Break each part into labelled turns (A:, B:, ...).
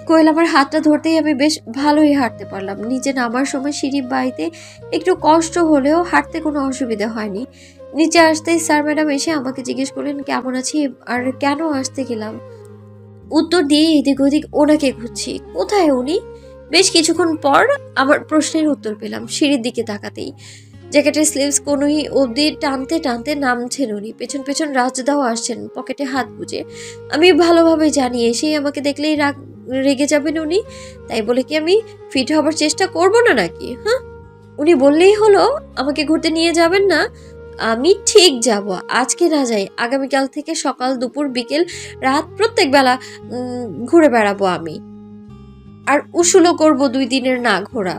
A: কোয়েল আমার হাতটা ধরতেই আমি বেশ ভালোই হাঁটতে পারলাম। নিচে নামার সময় সিঁড়ি বাইতে একটু কষ্ট হলেও হাঁটতে কোনো অসুবিধা হয়নি। নিচে আসতেই স্যার ম্যাডাম এসে আমাকে জিজ্ঞেস করলেন কেমন আছি আর কেন আসতে গেলাম। উত্তর দিয়ে এদিক ওদিক ওনাকে খুঁজছি, কোথায় উনি। বেশ কিছুক্ষণ পর আমার প্রশ্নের উত্তর পেলাম সিঁড়ির দিকে তাকাতেই। জ্যাকেটের স্লিভস কোনোই অবধি টানতে টানতে নামছেন উনি। পেছন পেছন রাজদাও আসছেন পকেটে হাত গুজে। আমি ভালোভাবে জানি এসেই আমাকে দেখলেই রেগে যাবেন উনি, তাই বলে কি আমি ফিট হবার চেষ্টা করব না নাকি? হ্যাঁ, উনি বললেই হলো আমাকে ঘুরতে নিয়ে যাবেন না? আমি ঠিক যাব। আজকে না যাই, আগামীকাল থেকে সকাল দুপুর বিকেল রাত প্রত্যেক বেলা ঘুরে বেড়াবো আমি, আর উসুলও করব 2 দিনের না ঘোরা।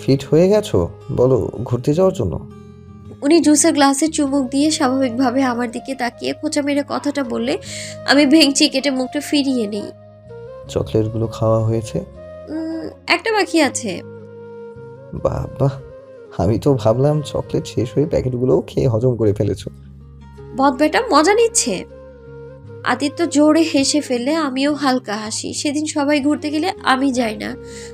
B: ফিট হয়ে গেছো বলো ঘুরতে যাওয়ার জন্য?
A: উনি জুসের গ্লাসে চুমুক দিয়ে স্বাভাবিকভাবে আমার দিকে তাকিয়ে খোঁচা মেরে কথাটা বললে আমি ভেঙচি কেটে মুখটা ফিরিয়ে নেই।
B: চকলেটগুলো খাওয়া হয়েছে?
A: একটা বাকি আছে।
B: বাবা, আমি তো ভাবলাম চকলেট শেষ হয়ে প্যাকেটগুলোও খেয়ে হজম করে ফেলেছো।
A: বদবেটা মজা নিচ্ছে। আদিত্য জোরে হেসে ফেললে আমিও হালকা হাসি। সেদিন সবাই ঘুরতে গেলে আমি যাই না,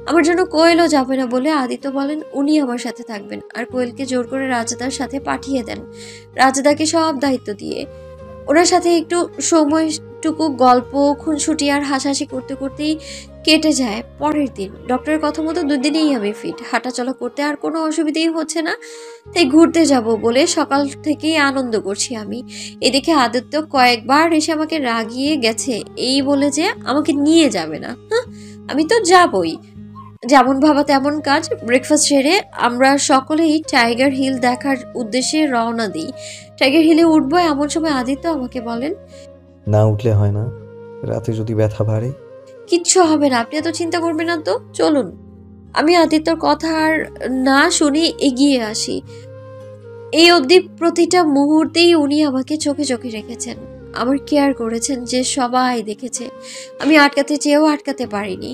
A: আমার জন্য কোয়েলও যাবে না বলে আদিত্য বলেন উনি আমার সাথে থাকবেন, আর কোয়েলকে জোর করে রাজদার সাথে পাঠিয়ে দেন, রাজদাকে সব দায়িত্ব দিয়ে। ওনার সাথে একটু সময়টুকু গল্প খুনসুটি আর হাসাহাসি করতে করতেই কেটে যায়। পরের দিন ডক্টরের কথা মতো 2 দিনেই আমি ফিট, হাঁটাচলা করতে আর কোনো অসুবিধাই হচ্ছে না। তাই ঘুরতে যাব বলে সকাল থেকেই আনন্দ করছি আমি। এদিকে আদিত্য কয়েকবার এসে আমাকে রাগিয়ে গেছে, এই বলে যে আমাকে নিয়ে যাবে না। হ্যাঁ, আমি তো যাবই, যেমন ভাবা তেমন কাজ। ব্রেকফাস্ট সেরে আমরা সকলেই টাইগার হিল দেখার উদ্দেশ্যে রওনা দিই। টাইগার হিলে উঠবো এমন সময় আদিত্য আমাকে বলেন,
B: না উঠলে হয় না, রাতে যদি ব্যথা বাড়ে?
A: কিচ্ছু হবে না, আপনি এত চিন্তা করবেন না তো, চলুন। আমি আদিত্যর কথা আর না শুনে এগিয়ে আসি। এই অবধি প্রতিটা মুহূর্তেই উনি আমাকে চোখে চোখে রেখেছেন, আমার কেয়ার করেছেন যে সবাই দেখেছে। আমি আটকাতে চেয়েও আটকাতে পারিনি।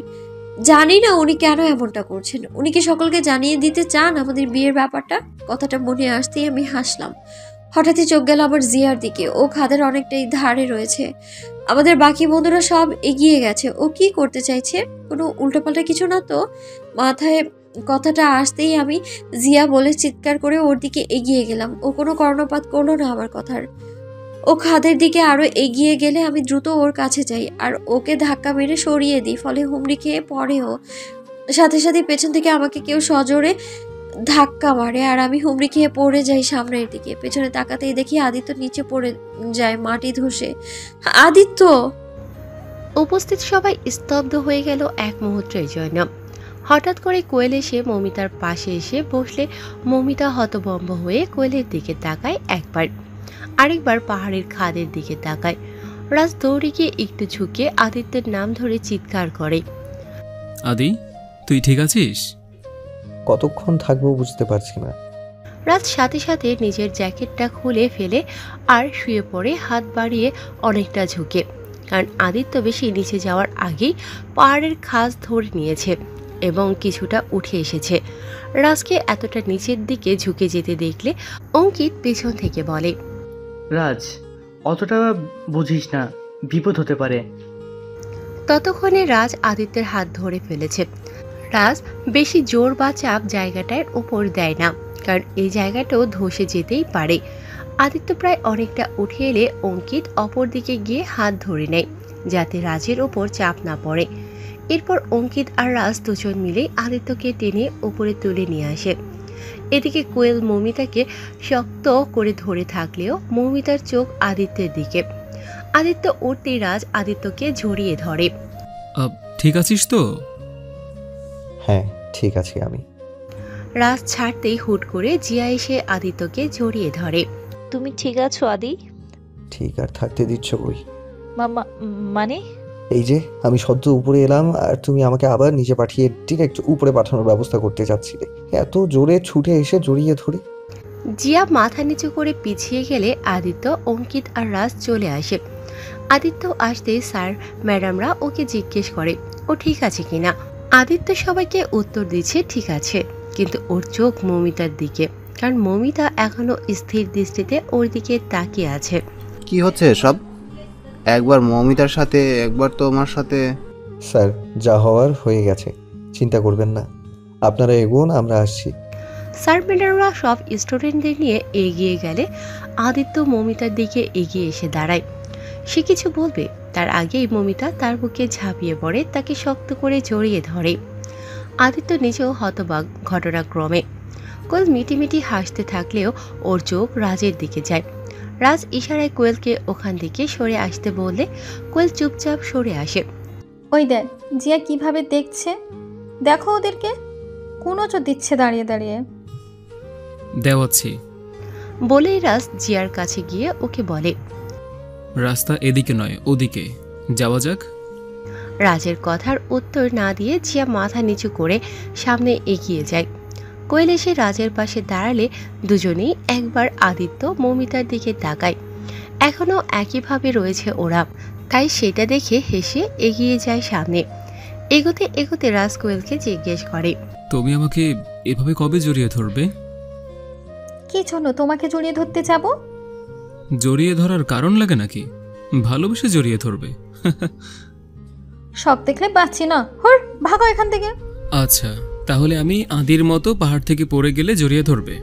A: জানি না উনি কেন এমনটা করছেন। উনি কি সকলকে জানিয়ে দিতে চান আমাদের বিয়ের ব্যাপারটা? কথাটা মনে আসতেই আমি হাসলাম। হঠাৎই চোখ গেল আবার জিয়ার দিকে। ও খাদের অনেকটাই ধারে রয়েছে, আমাদের বাকি বন্ধুরা সব এগিয়ে গেছে। ও কি করতে চাইছে? কোনো উল্টোপাল্টা কিছু না তো? মাথায় কথাটা আসতেই আমি জিয়া বলে চিৎকার করে ওর দিকে এগিয়ে গেলাম। ও কোনো কর্ণপাত করলো না আমার কথার। ও খাদের দিকে আরো এগিয়ে গেলে আমি দ্রুত ওর কাছে যাই আর ওকে ধাক্কা মেরে সরিয়ে দিই, ফলে হুমড়ি খেয়ে পড়েও। সাথে সাথে পেছন থেকে আমাকে কেউ সজোরে ধাক্কা মারে আর আমি হুমড়ি খেয়ে পড়ে যাই সামনের দিকে। পেছনে তাকাতেই দেখি আদিত্য নিচে পড়ে যায় মাটি ধসে। আদিত্য!
C: উপস্থিত সবাই স্তব্ধ হয়ে গেল এক মুহূর্তের জন্য। হঠাৎ করে কোয়েল এসে মমিতার পাশে এসে বসলে মমিতা হতভম্ব হয়ে কোয়েলের দিকে তাকায় একবার, আরেকবার পাহাড়ের খাদের দিকে তাকায়। রাজ দৌড়ে গিয়ে একটু ঝুঁকে আদিত্যের নাম ধরে চিৎকার করে,
D: আদি, তুই ঠিক আছিস?
B: কতক্ষণ থাকবো বুঝতে পারছি না।
C: রাজ সাথে সাথে নিজের জ্যাকেটটা খুলে ফেলে আর শুয়ে পড়ে হাত বাড়িয়ে অনেকটা ঝুঁকে, কারণ আদিত্য বেশি নিচে যাওয়ার আগেই পাহাড়ের খাজ ধরে নিয়েছে এবং কিছুটা উঠে এসেছে। রাজকে এতটা নিচের দিকে ঝুঁকে যেতে দেখলে অঙ্কিত পেছন থেকে বলে,
E: রাজ, অতটা বুঝিস না, বিপদ হতে পারে।
C: ততক্ষণে রাজ আদিত্যের হাত ধরে ফেলেছে। রাজ বেশি জোর বা চাপ জায়গাটার উপর দেয় না, কারণ এই জায়গাটাও ধসে যেতেই পারে। আদিত্য প্রায় অনেকটা উঠে এলে অঙ্কিত অপর দিকে গিয়ে হাত ধরে নেয় যাতে রাজের ওপর চাপ না পড়ে। এরপর অঙ্কিত আর রাজ দুজন মিলে আদিত্যকে টেনে উপরে তুলে নিয়ে আসে। এদিকে কোয়েল মমিতাকে শক্ত করে ধরে থাকলেও মমিতার চোখ আদিত্যের দিকে। আদিত্য উঠতেই রাজ আদিত্যকে জড়িয়ে ধরে।
D: ঠিক আছিস তো?
B: হ্যাঁ, ঠিক আছি আমি।
C: রাজ ছাড়তেই হুট করে জিয়া এসে আদিত্যকে জড়িয়ে ধরে।
F: তুমি ঠিক আছো আদি?
B: ঠিক আর থাকতে দিচ্ছ কই?
F: মানে?
B: এই যে আমি সদ্য উপরে এলাম আর তুমি আমাকে আবার নিচে পাঠিয়ে ডিরেক্ট উপরে পাঠানোর ব্যবস্থা করতে চাচ্ছিলে, এত জোরে ছুটে এসে জড়িয়ে ধরে।
C: জিয়া মাথা নিচু করে পিছিয়ে গেলে আদিত্য, অঙ্কিত আর রাজ চলে আসে। আদিত্য আসতেই স্যার ম্যাডামরা ওকে জিজ্ঞেস করে ও ঠিক আছে কিনা। আদিত্য সবাইকে উত্তর দিচ্ছে ঠিক আছে, কিন্তু ওর চোখ মমিতার দিকে, কারণ মমিতা এখনো স্থির দৃষ্টিতে ওর দিকে তাকিয়ে আছে।
G: কি হচ্ছে সব? একবার মমিতার সাথে, একবার তোমার সাথে।
B: স্যার, যা হওয়ার হয়ে গেছে, চিন্তা করবেন না। আপনারা এগোন, আমরা আসছি।
C: স্যার ম্যাডামরা সব স্টুডেন্টদের নিয়ে এগিয়ে গেলে আদিত্য মমিতার দিকে এগিয়ে এসে দাঁড়ায়। সে কিছু বলবে তার আগেই মমিতা তার বুকে ঝাঁপিয়ে পড়ে, তাকে শক্ত করে জড়িয়ে ধরে। আদিত্য নিজেও হতবাক ঘটনাক্রমে। কোয়েল মিটিমিটি হাসতে থাকলেও ওর চোখ রাজের দিকে যায়। রাজ ইশারায় কোয়েলকে ওখান থেকে সরে আসতে বললে কোয়েল চুপচাপ সরে আসে।
G: ওই দেখ জিয়া কিভাবে দেখছে, দেখো ওদেরকে, কোন চোখ দিচ্ছে দাঁড়িয়ে দাঁড়িয়ে।
D: দেওয়াচ্ছি।
C: বলেই রাজ জিয়ার কাছে গিয়ে ওকে বলে,
D: রাস্তা এদিকে নয়, ওদিকে যাওয়া যাক।
C: রাজের কথার উত্তর না দিয়ে জিয়া মাথা নিচু করে সামনে এগিয়ে যায়। কোয়েল এসে রাজের পাশে দাঁড়ালে দুজনেই একবার আদিত্য মমিতার দিকে তাকায়। এখনো একইভাবে রয়েছে ওরা, তাই সেটা দেখে হেসে এগিয়ে যায় সামনে। এগোতে এগোতে রাজ কোয়েলকে জিজ্ঞেস করে,
D: তুমি আমাকে এভাবে কবে জড়িয়ে ধরবে?
G: কি জন্য তোমাকে জড়িয়ে ধরতে যাব?
D: জড়িয়ে ধরার কারণ লাগে নাকি? ভালোবেসে জড়িয়ে ধরবে।
G: সব দেখলে পাচ্ছি না, হর ভাগো এখান থেকে।
D: আচ্ছা, তাহলে আমি আদির মতো পাহাড় থেকে পড়ে গেলে জড়িয়ে ধরবে?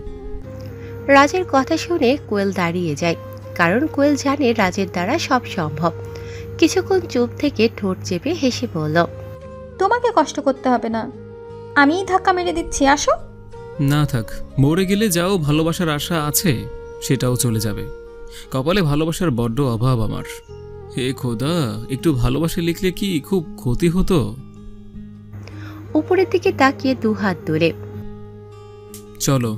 C: রাজের কথা শুনে কোয়েল দাঁড়িয়ে যায়, কারণ কোয়েল জানে রাজের দ্বারা সব সম্ভব। কিছুক্ষণ চুপ থেকে ঠোঁট চেপে হেসে বলল,
G: তোমাকে কষ্ট করতে হবে না, আমিই ধাক্কা মেরে দিচ্ছি, আসো।
D: না থাক, মরে গেলে যাও ভালোবাসার আশা আছে সেটাও চলে যাবে। কপালে ভালোবাসার বড্ড অভাব আমার। হে খোদা, একটু ভালোবাসা লিখলে কি খুব ক্ষতি হতো?
C: উপরের দিকে তাকিয়ে দুহাত তুলে
D: চলো।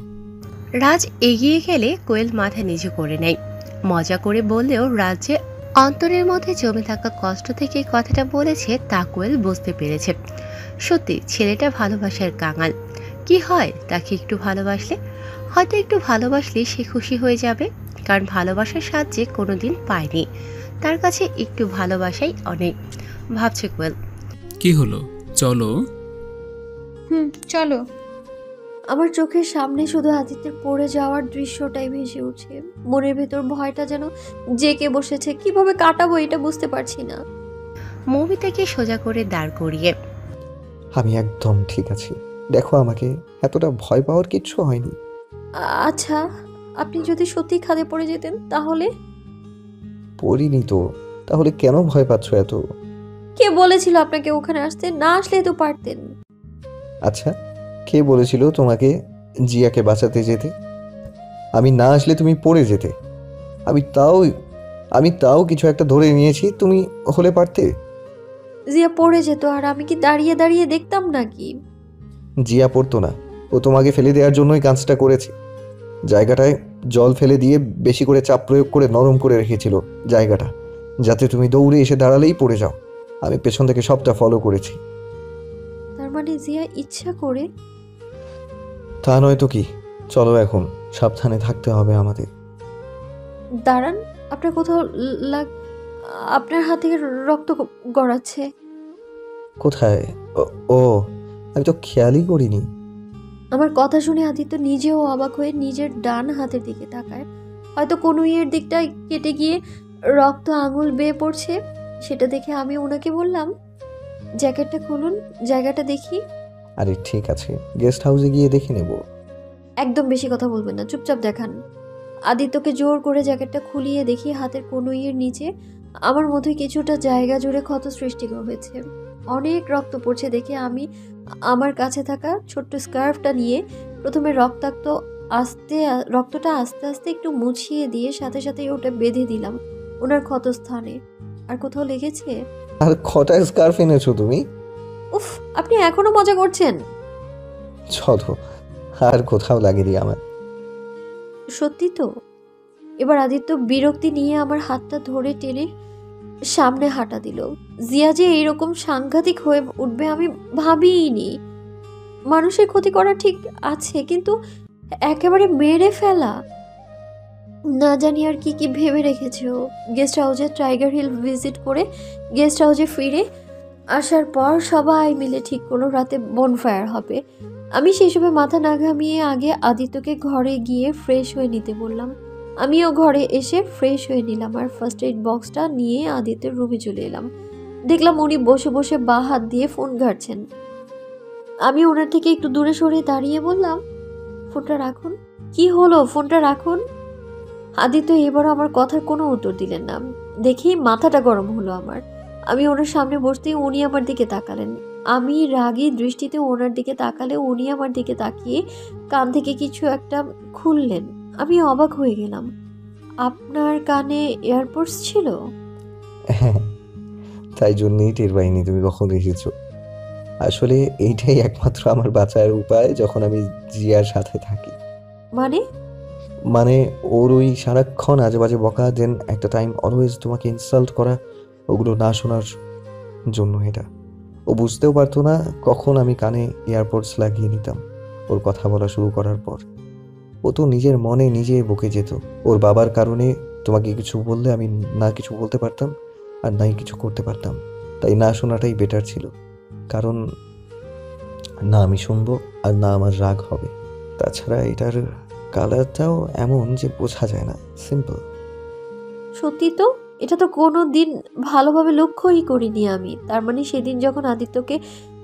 C: রাজ এগিয়ে গেলে কোয়েল মাথা নিচু করে নেয়। মজা করে বললেও রাজ যে অন্তরের মধ্যে জমে থাকা কষ্ট থেকে কথাটা বলেছে তা কোয়েল বুঝতে পেরেছে। সত্যি ছেলেটা ভালোবাসার কাঙাল। কি হয় তাকে একটু ভালোবাসলে, হয়তো একটু ভালোবাসলে সে খুশি হয়ে যাবে, কারণ ভালোবাসার সাহায্যে কোনোদিন পায়নি। তার কাছে একটু ভালোবাসাই অনেক, ভাবছে কোয়েল।
D: কি হলো, চলো।
G: চলো।
A: আমার চোখের সামনে শুধু আদিত্যের পড়ে যাওয়ার দৃশ্যটাই ভেসে উঠছে। মনের ভেতর ভয়টা যেন জেকে বসেছে, কিভাবে কাটাবো এটা বুঝতে পারছি না।
C: মমিতাকে সোজা করে দাঁড় করিয়ে,
B: আমি একদম ঠিক আছি, দেখো আমাকে, এতটা ভয় পাওয়ার কিচ্ছু হয়নি।
A: আচ্ছা, আপনি যদি সত্যি খাদে পড়ে যেতেন তাহলে?
B: পড়িনি তো, তাহলে কেন ভয় পাচ্ছ এত?
A: কে বলেছিল আপনাকে ওখানে আসতে? না আসলে তো পারতেন।
B: আচ্ছা, কে বলেছিল তোমাকে জিয়াকে বাঁচাতে যেতে? আমি না আসলে তুমি পড়ে যেতে। আমি তাও কিছু একটা ধরে নিয়েছি, তুমি হলে পারতে।
A: জিয়া পড়ে যেত আর আমি কি দাঁড়িয়ে দাঁড়িয়ে দেখতাম নাকি?
B: জিয়া পড়তো না, ও তোমাকে ফেলে দেওয়ার জন্যই কাজটা করেছে। জায়গাটায় জল ফেলে দিয়ে বেশি করে চাপ প্রয়োগ করে নরম করে রেখেছিল জায়গাটা, যাতে তুমি দৌড়ে এসে দাঁড়ালেই পড়ে যাও। আমি পেছন থেকে সবটা ফলো করেছি।
A: তার মানে জিয়া ইচ্ছা করে?
B: তা নয় তো কি। চলো এখন, সাবধানে থাকতে হবে আমাদের।
A: দাঁড়ান, আপনার কোথাও আপনার হাত থেকে রক্ত গড়াচ্ছে।
B: কোথায়? ও, আমি তো খেয়ালই করিনি।
A: আমার কথা শুনে আদিত্য নিজেও অবাক হয়ে নিজের ডান হাতের দিকে তাকায়। হয়তো কোনো ইয়ের দিকটায় কেটে গিয়ে রক্ত আঙুল বেয়ে পড়ছে। সেটা দেখে আমি ওনাকে বললাম, জ্যাকেটটা খুলুন, জায়গাটা দেখি।
B: আরে ঠিক আছে, গেস্ট হাউসে গিয়ে দেখে নেব।
A: একদম বেশি কথা বলবেন না, চুপচাপ দেখান। আদিত্যকে জোর করে জ্যাকেটটা খুলিয়ে দেখি হাতের কনুইয়ের নিচে আমার মধ্যে কিছুটা জায়গা জুড়ে ক্ষত সৃষ্টি হয়েছে। অনেক রক্ত পড়ছে দেখে আমি আমার কাছে থাকা ছোট্ট স্কার্ফটা নিয়ে প্রথমে রক্তটা আস্তে আস্তে একটু মুছিয়ে দিয়ে সাথে সাথে ওটা বেঁধে দিলাম ওনার ক্ষত স্থানে। আর কোথাও লেগেছে?
B: আর কটা স্কার্ফ এনেছো তুমি?
A: উফ, আপনি এখনো মজা করছেন?
B: চলো, আর কোথাও লাগেনি আমার।
A: সত্যি তো? এবার আদিত্য বিরক্তি নিয়ে আমার হাতটা ধরে টেনে সামনে হাঁটা দিল। জিয়া যে এইরকম সাংঘাতিক হয়ে উঠবে আমি ভাবিনি। মানুষের ক্ষতি করা ঠিক আছে, কিন্তু একেবারে মেরে ফেলা, না জানি আর কি কি ভেবে রেখেছে ও। গেস্ট হাউসে টাইগার হিল ভিজিট করে গেস্ট হাউসে ফিরে আসার পর সবাই মিলে ঠিক করলো রাতে বনফায়ার হবে। আমি সেই সময় মাথা না ঘামিয়ে আগে আদিত্যকে ঘরে গিয়ে ফ্রেশ হয়ে নিতে বললাম। আমিও ঘরে এসে ফ্রেশ হয়ে নিলাম আর ফার্স্ট এইড বক্সটা নিয়ে আদিত্যের রুমে চলে এলাম। দেখলাম উনি বসে বসে বাঁ হাত দিয়ে ফোন ঘাঁটছেন। আমি ওনার থেকে একটু দূরে সরে দাঁড়িয়ে বললাম, ফোনটা রাখুন। কি হলো, ফোনটা রাখুন। আদিত্য এবারও আমার কথার কোনো উত্তর দিলেন না। দেখেই মাথাটা গরম হলো আমার। আমি ওনার সামনে বসতেই উনি আমার দিকে তাকালেন। আমি রাগী দৃষ্টিতে ওনার দিকে তাকালে উনি আমার দিকে তাকিয়ে কান থেকে কিছু একটা খুললেন। আমি অবাক হয়ে গেলাম। আপনার কানে এয়ারপোর্টস ছিল?
B: হ্যাঁ, তাই জন্যই টের পাইনি তুমি কখন এসেছো। আসলে এইটাই একমাত্র আমার বাঁচার উপায় যখন আমি জিয়ার সাথে থাকি।
A: মানে?
B: মানে ওর ওই সারাক্ষণ আজেবাজে বকা, দেন একটা টাইম অলওয়েজ তোমাকে ইনসাল্ট করা, ওগুলো না শোনার জন্য এটা। ও বুঝতেও পারতো না কখন আমি কানে এয়ারপোর্টস লাগিয়ে নিতাম ওর কথা বলা শুরু করার পর। ও তো নিজের মনে নিজে বকে যেত। ওর বাবার কারণে তোমাকে কিছু বললে আমি না কিছু বলতে পারতাম আর নাই কিছু করতে পারতাম। তাই না শোনাটাই বেটার ছিল, কারণ না আমি শুনবো আর না আমার রাগ হবে। তাছাড়া এটার কালারটাও এমন যে বোঝা যায় না, সিম্পল।
A: সত্যি তো, এটা তো কোনো দিন ভালোভাবে লক্ষ্যই করিনি আমি। তার মানে সেদিন যখন আদিত্যকে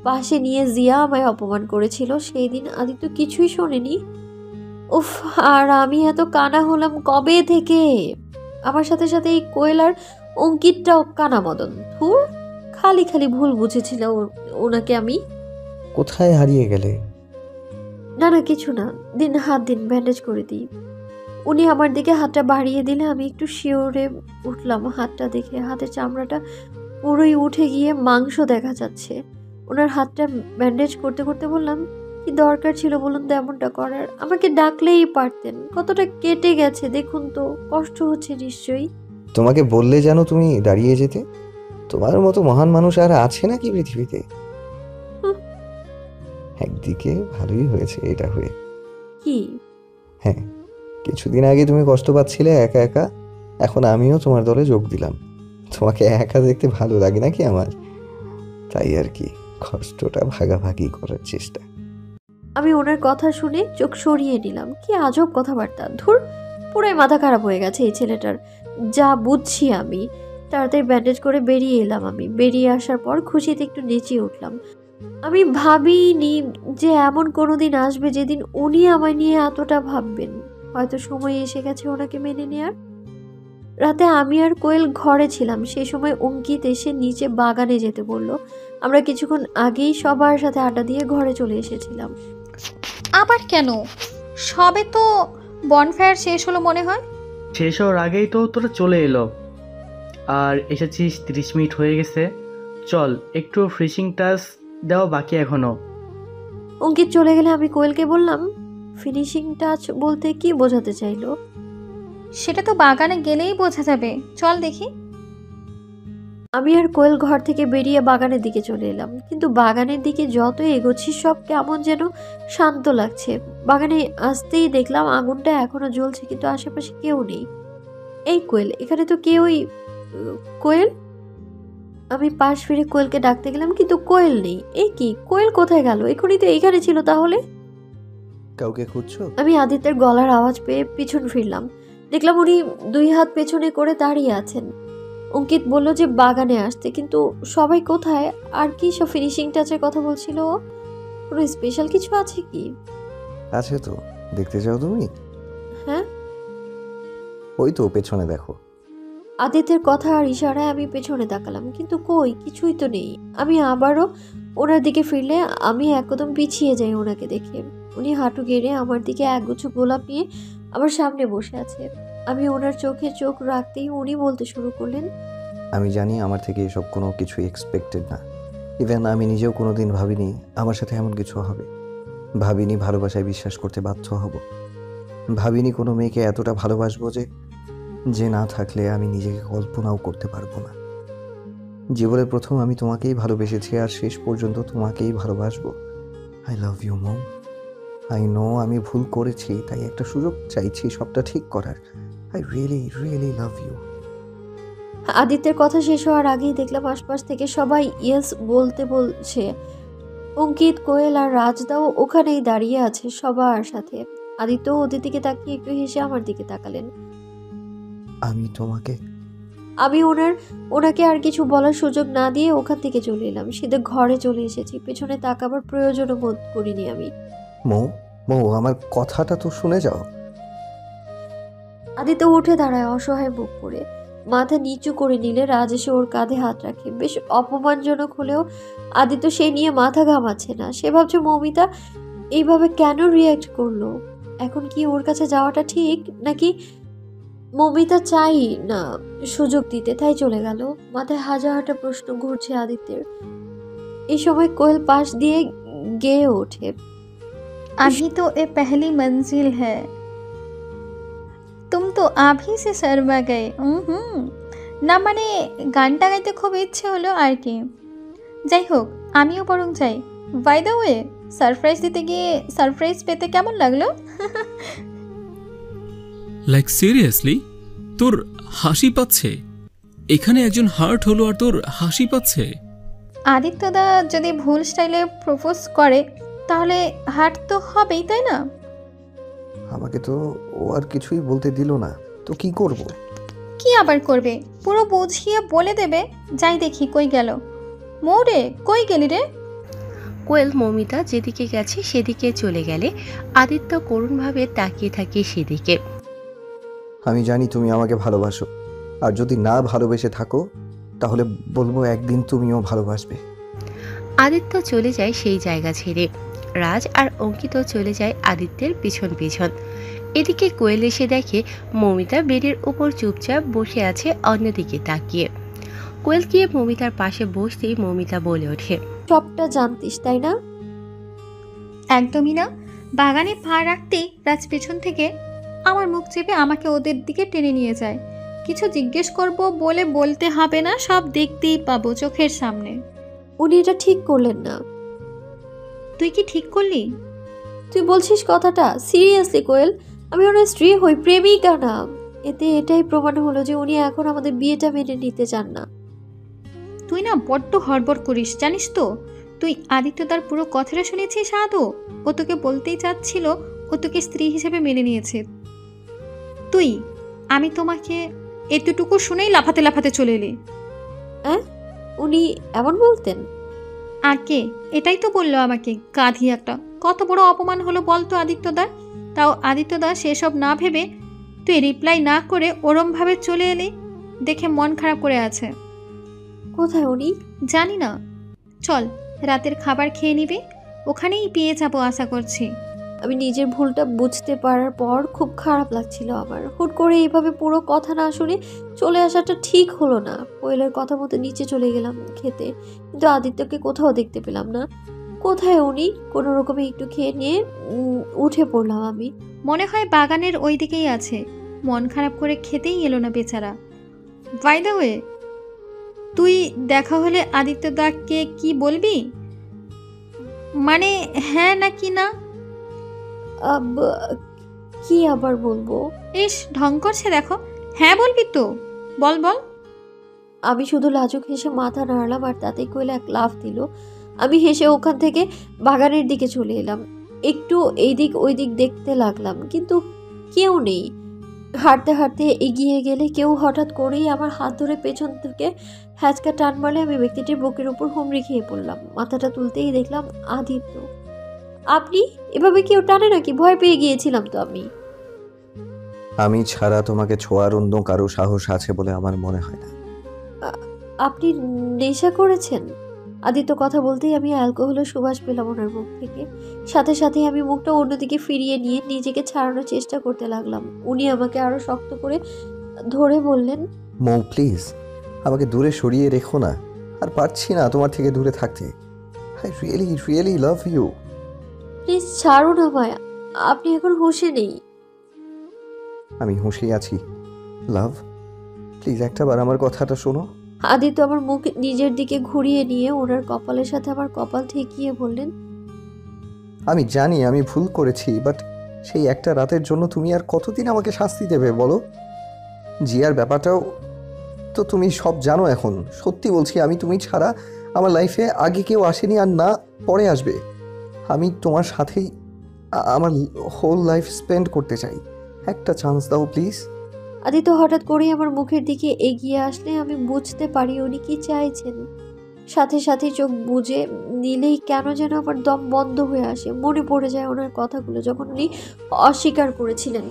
A: পাশে নিয়ে জিয়া আমায় অপমান করেছিল, সেই দিন আদিত্য কিছুই শোনেনি। উফ, আর আমি এত কানা হলাম কবে থেকে? আমার সাথে সাথে এই কোয়েল আর অঙ্কিতটাও কানা মদন। ধুর, খালি খালি ভুল বুঝেছিল ওনাকে আমি।
B: কোথায় হারিয়ে গেলে?
A: না না, কিছু না, দিন হাত দিন, ব্যান্ডেজ করে দিই। উনি আমার দিকে হাতটা বাড়িয়ে দিলে আমি একটু শিওরে উঠলাম। হাতটা দেখে হাতের চামড়াটা পুরোই উঠে গিয়ে মাংস দেখা যাচ্ছে। ওনার হাতটা ব্যান্ডেজ করতে করতে বললাম, কি দরকার ছিল বলুন তো এমনটা করার? আমাকে ডাকলেই পারতেন। কতটা কেটে গেছে দেখুন তো, কষ্ট হচ্ছে নিশ্চয়ই।
B: তোমাকে বললে যেন তুমি দাঁড়িয়ে যেতে? তোমার মতো মহান মানুষ আর আছে নাকি পৃথিবীতে?
A: হুঁ।
B: একদিকে ভালোই হয়েছে এটা হয়ে।
A: কি?
B: হ্যাঁ, কিছুদিন আগে তুমি কষ্ট পাচ্ছিলে একা একা, এখন আমিও তোমার দলে যোগ দিলাম। তোমাকে একা দেখতে ভালো লাগে নাকি আমার? তাই আর কি, কষ্টটা ভাগাভাগি করার চেষ্টা।
A: আমি ওনার কথা শুনে চোখ সরিয়ে নিলাম। কি আজব কথাবার্তা! ধুর, পুরাই মাথা খারাপ হয়ে গেছে এই ছেলেটার। যা বুঝছি আমি। তাড়াতাড়ি ব্যান্ডেজ করে বেরিয়ে এলাম। আমি বেরিয়ে আসার পর খুশিতে একটু নেচে উঠলাম। আমি ভাবিনি যে এমন কোনোদিন আসবে যেদিন উনি আমায় নিয়ে এতটা ভাববেন। হয়তো সময় এসে গেছে ওনাকে মেনে নেয়ার। রাতে আমি আর কোয়েল ঘরে ছিলাম। সেই সময় অঙ্কিত এসে নিচে বাগানে যেতে বলল। আমরা কিছুক্ষণ আগেই সবার সাথে আড্ডা দিয়ে ঘরে চলে এসেছিলাম।
G: আবার কেন? সবে তো বনফায়ার শেষ হলো মনে হয়।
E: শেষ হওয়ার আগেই তো তোরা চলে এলো, আর এসেছিস 30 মিনিট হয়ে গেছে। চল, একটু ফিনিশিং টাচ দেওয়া বাকি এখনো।
A: অঙ্কিত চলে গেলে আমি কোয়েলকে বললাম, ফিনিশিং টাচ বলতে কি বোঝাতে চাইলো?
G: সেটা তো বাগানে গেলেই বোঝা যাবে, চল দেখি।
A: আমি আর কোয়েল ঘর থেকে বেরিয়ে বাগানের দিকে চলে এলাম। কিন্তু বাগানের দিকে যত এগোচ্ছি সব কেমন যেন শান্ত লাগছে। বাগানে আসতেই দেখলাম আগুনটা এখনো জ্বলছে, কিন্তু আশেপাশে কেউ নেই। এই কোয়েল, এখানে তো কেউই। কোয়েল? আমি পাশ ফিরে কোয়েলকে ডাকতে গেলাম, কিন্তু কোয়েল নেই। এই কি, কোয়েল কোথায় গেল? এখনই তো এইখানে ছিল তাহলে।
B: কাউকে খুঁজছো?
A: আমি আদিত্যের গলার আওয়াজ পেয়ে পিছন ফিরলাম। দেখলাম উনি 2 হাত পেছনে করে দাঁড়িয়ে আছেন। অঙ্কিত বলল যে বাগানে আসতে, কিন্তু সবাই কোথায়? আর কি সব ফিনিশিং টাচের কথা বলছিল ও? কোনো স্পেশাল কিছু আছে কি?
B: আছে তো, দেখতে চাও তুমি?
A: হ্যাঁ।
B: ওই তো পেছনে দেখো।
A: আদিত্যের কথা আর ইশারায় আমি পেছনে তাকালাম, কিন্তু কই, কিছুই তো নেই। আমি আবারও ওনার দিকে ফিরলে আমি একদম পিছিয়ে যাই ওনাকে দেখে। উনি হাঁটু গেড়ে আমার দিকে একগুচ্ছ গোলাপ নিয়ে আমার সামনে বসে আছে। আমি ওনার চোখে চোখ রাখতেই উনি বলতে শুরু করলেন,
B: আমি জানি আমার থেকে এসব কোনো কিছুই এক্সপেক্টেড না। ইভেন আমি নিজেও কোনোদিন ভাবিনি আমার সাথে এমন কিছু হবে। ভাবিনি ভালোবাসায় বিশ্বাস করতে বাধ্য হব। ভাবিনি কোনো মেয়েকে এতটা ভালোবাসবো যে না থাকলে আমি নিজেকে কল্পনাও করতে পারবো না। জীবনে প্রথম আমি তোমাকেই ভালোবেসেছি আর শেষ পর্যন্ত তোমাকেই ভালোবাসবো। I love you mom. I know আমি ভুল করেছি, তাই একটা সুযোগ চাইছি সবটা ঠিক করার। I really really love you.
A: আদিত্যের কথা শেষ হওয়ার আগেই দেখলাম আশপাশ থেকে সবাই ইয়েস বলতে বলছে। অঙ্কিত, কোয়েল আর রাজদাও ওখানেই দাঁড়িয়ে আছে সবার সাথে। আদিত্য ওদের দিকে তাকিয়ে একটু হেসে আমার দিকে তাকালেন।
B: আমি তোমাকে
A: আমি ওনাকে আর কিছু বলার সুযোগ না দিয়ে ওখান থেকে চলে এলাম, সিধা ঘরে চলে এসেছি। পেছনে তাকাবার প্রয়োজনও বোধ করিনি আমি।
B: মৌ, মৌ, আমার কথাটা তো শুনে যাও।
A: আদিত্য উঠে দাঁড়ায় অসহায় মুখ করে, মাথা নিচু করে নিলে রাজ এসে ওর কাঁধে হাত রাখে। বেশ অপমানজনক হলেও আদিত্য সেই নিয়ে মাথা ঘামাচ্ছে না। সে ভাবছে মৌমিতা এইভাবে কেন রিয়্যাক্ট করলো। এখন কি ওর কাছে যাওয়াটা ঠিক, নাকি মৌমিতা চাই না সুযোগ দিতে তাই চলে গেল? মাথায় হাজারটা প্রশ্ন ঘুরছে আদিত্যের। এই সময় কোয়েল পাশ দিয়ে গেয়ে ওঠে,
G: अभी तो ये पहली मंजिल है, तुम तो अभी से शर्मा गए। না মানে গানটা গাইতে খুব ইচ্ছে হলো আর কি। যাই হোক, আমিও বরং যাই। বাই দ্য ওয়ে, সারপ্রাইজ দিতে গিয়ে সারপ্রাইজ পেতে কেমন লাগলো?
D: Like seriously? তোর হাসি পাচ্ছে? এখানে একজন হার্ট হলো আর তোর হাসি পাচ্ছে?
G: আদিত্যদা যদি ভুল স্টাইলে প্রপোজ করে তাহলে হার্ট তো হবেই, তাই না?
B: আমাকে তো ও আর কিছুই বলতে দিল না, তো কি করব?
G: কি আবার করবে, পুরো বুঝিয়ে বলে দেবে। যাই দেখি কই গেল। মৌরে, কই গেলি রে?
C: কোয়েল মৌমিতা যেদিকে গেছে সেদিকে চলে গেলে আদিত্য করুণভাবে তাকিয়ে থাকে সেদিকে।
B: আমি জানি তুমি আমাকে ভালোবাসো, আর যদি না ভালোবেসে থাকো তাহলে বলবো একদিন তুমিও ভালোবাসবে।
C: আদিত্য চলে যায় সেই জায়গা ছেড়ে। রাজ আর অঙ্কিত চলে যায় আদিত্যের পিছন পিছন। এদিকে কোয়েল এসে দেখে মৌমিতা বেডের উপর চুপচাপ বসে আছে অন্যদিকে তাকিয়ে। কোয়েল গিয়ে মৌমিতার পাশে বসতেই মৌমিতা বলে ওঠে,
A: সবটা জানতিস তাই না?
G: একদমই না। বাগানে পা রাখতেই রাজ পেছন থেকে আমার মুখ চেপে আমাকে ওদের দিকে টেনে নিয়ে যায়। কিছু জিজ্ঞেস করব বলে বলতে হবে না, সব দেখতেই পাবো চোখের সামনে।
A: উনি এটা ঠিক করলেন না।
G: তুই কি ঠিক করলি?
A: তুই বলছিস কথাটা সিরিয়াসলি কোয়েল? আমি ওনার স্ত্রী হই, প্রেমিকা না। এতে এটাই প্রমাণ হলো যে উনি এখন আমাদের বিয়েটা মেনে নিতে চান না।
G: তুই না বড্ড হড়বড় করিস, জানিস তো? তুই আদিত্যদার পুরো কথাটা শুনেছিস আদৌ? ও তোকে বলতেই চাচ্ছিল ও তোকে স্ত্রী হিসেবে মেনে নিয়েছে। আমি তোমাকে এতটুকু শুনেই লাফাতে লাফাতে চলে এলি।
A: হ্যাঁ, উনি এমন বলতেন?
G: আগে এটাই তো বললো আমাকে, গাধি একটা। কত বড় অপমান হলো বলতো আদিত্যদার। তাও আদিত্যদা সেসব না ভেবে তুই রিপ্লাই না করে ওরমভাবে চলে এলি, দেখে মন খারাপ করে আছে।
A: কোথায় উনি?
G: জানি না, চল রাতের খাবার খেয়ে নিবি, ওখানেই পেয়ে যাবো আশা করছি।
A: আমি নিজের ভুলটা বুঝতে পারার পর খুব খারাপ লাগছিল আমার। হুট করে এইভাবে পুরো কথা না শুনে চলে আসাটা ঠিক হলো না। কোয়েলের কথা মতো নিচে চলে গেলাম খেতে, কিন্তু আদিত্যকে কোথাও দেখতে পেলাম না। কোথায় উনি? কোনো রকমে একটু খেয়ে নিয়ে উঠে পড়লাম আমি।
G: মনে হয় বাগানের ওই দিকেই আছে। মন খারাপ করে খেতেই এলো না বেচারা। বাই দ্য ওয়ে, তুই দেখা হলে আদিত্যদাকে কি বলবি? মানে হ্যাঁ নাকি না?
A: কি আবার বলবো?
G: ইস, ঢং করছে দেখো। হ্যাঁ বলবি তো, বল বল।
A: আমি শুধু লাজুক হেসে মাথা নাড়লাম, আর তাতেই কোয়েল এক লাফ দিল। আমি হেসে ওখান থেকে বাগানের দিকে চলে এলাম। একটু এইদিক ওই দিক দেখতে লাগলাম, কিন্তু কেউ নেই। হাঁটতে হাঁটতে এগিয়ে গেলে কেউ হঠাৎ করেই আমার হাত ধরে পেছন থেকে হ্যাচকা টান মারলে আমি ব্যক্তিটির বুকের উপর হুমড়ি খেয়ে পড়লাম। মাথাটা তুলতেই দেখলাম আদিত্য। আপনি? এভাবে কেউ টানে নাকি? ভয় পেয়ে গিয়েছিলাম তো আমি।
B: আমি ছাড়া তোমাকে ছোঁয়ার অন্য কারো সাহস আছে বলে আমার মনে হয় না।
A: আপনি নেশা করেছেন? আদিত্য কথা বলতেই আমি অ্যালকোহলের সুবাস পেলাম ওনার মুখ থেকে। সাথে সাথে আমি মুখটা অন্যদিকে ফিরিয়ে নিয়ে নিজেকে ছাড়ানোর চেষ্টা করতে লাগলাম। উনি আমাকে আরো শক্ত করে ধরে বললেন,
B: মৌ প্লিজ, আমাকে দূরে সরিয়ে রেখো না। আর পারছি না তোমার থেকে দূরে থাকতে। I really really love you.
A: Please ছাড়ুন আমায়, আপনি এখন হুঁশে নেই।
B: আমি হুঁশে আছি লাভ, প্লিজ একটাবার আমার কথাটা শোনো।
A: আদিত্য আমার মুখ নিজের দিকে ঘুরিয়ে নিয়ে ওনার কপালের সাথে আমার কপাল ঠেকিয়ে বললেন,
B: আমি জানি আমি ভুল করেছি, বাট সেই একটা রাতের জন্য তুমি আর কতদিন আমাকে শাস্তি দেবে বলো? জিয়ার ব্যাপারটাও তো তুমি সব জানো এখন। সত্যি বলছি, আমি তুমি ছাড়া আমার লাইফে আগে কেউ আসেনি, আর না পরে আসবে। আমি তোমার সাথেই আমার হোল লাইফ স্পেন্ড করতে চাই। একটা চান্স দাও প্লিজ।
A: আদিত্য হঠাৎ করেই আমার মুখের দিকে এগিয়ে আসলে আমি বুঝতে পারি উনি কি চাইছেন। সাথে সাথে চোখ বুজে নিলেই কেন যেন আমার দম বন্ধ হয়ে আসে। মনে পড়ে যায় ওনার কথাগুলো যখন উনি অস্বীকার করেছিলেন।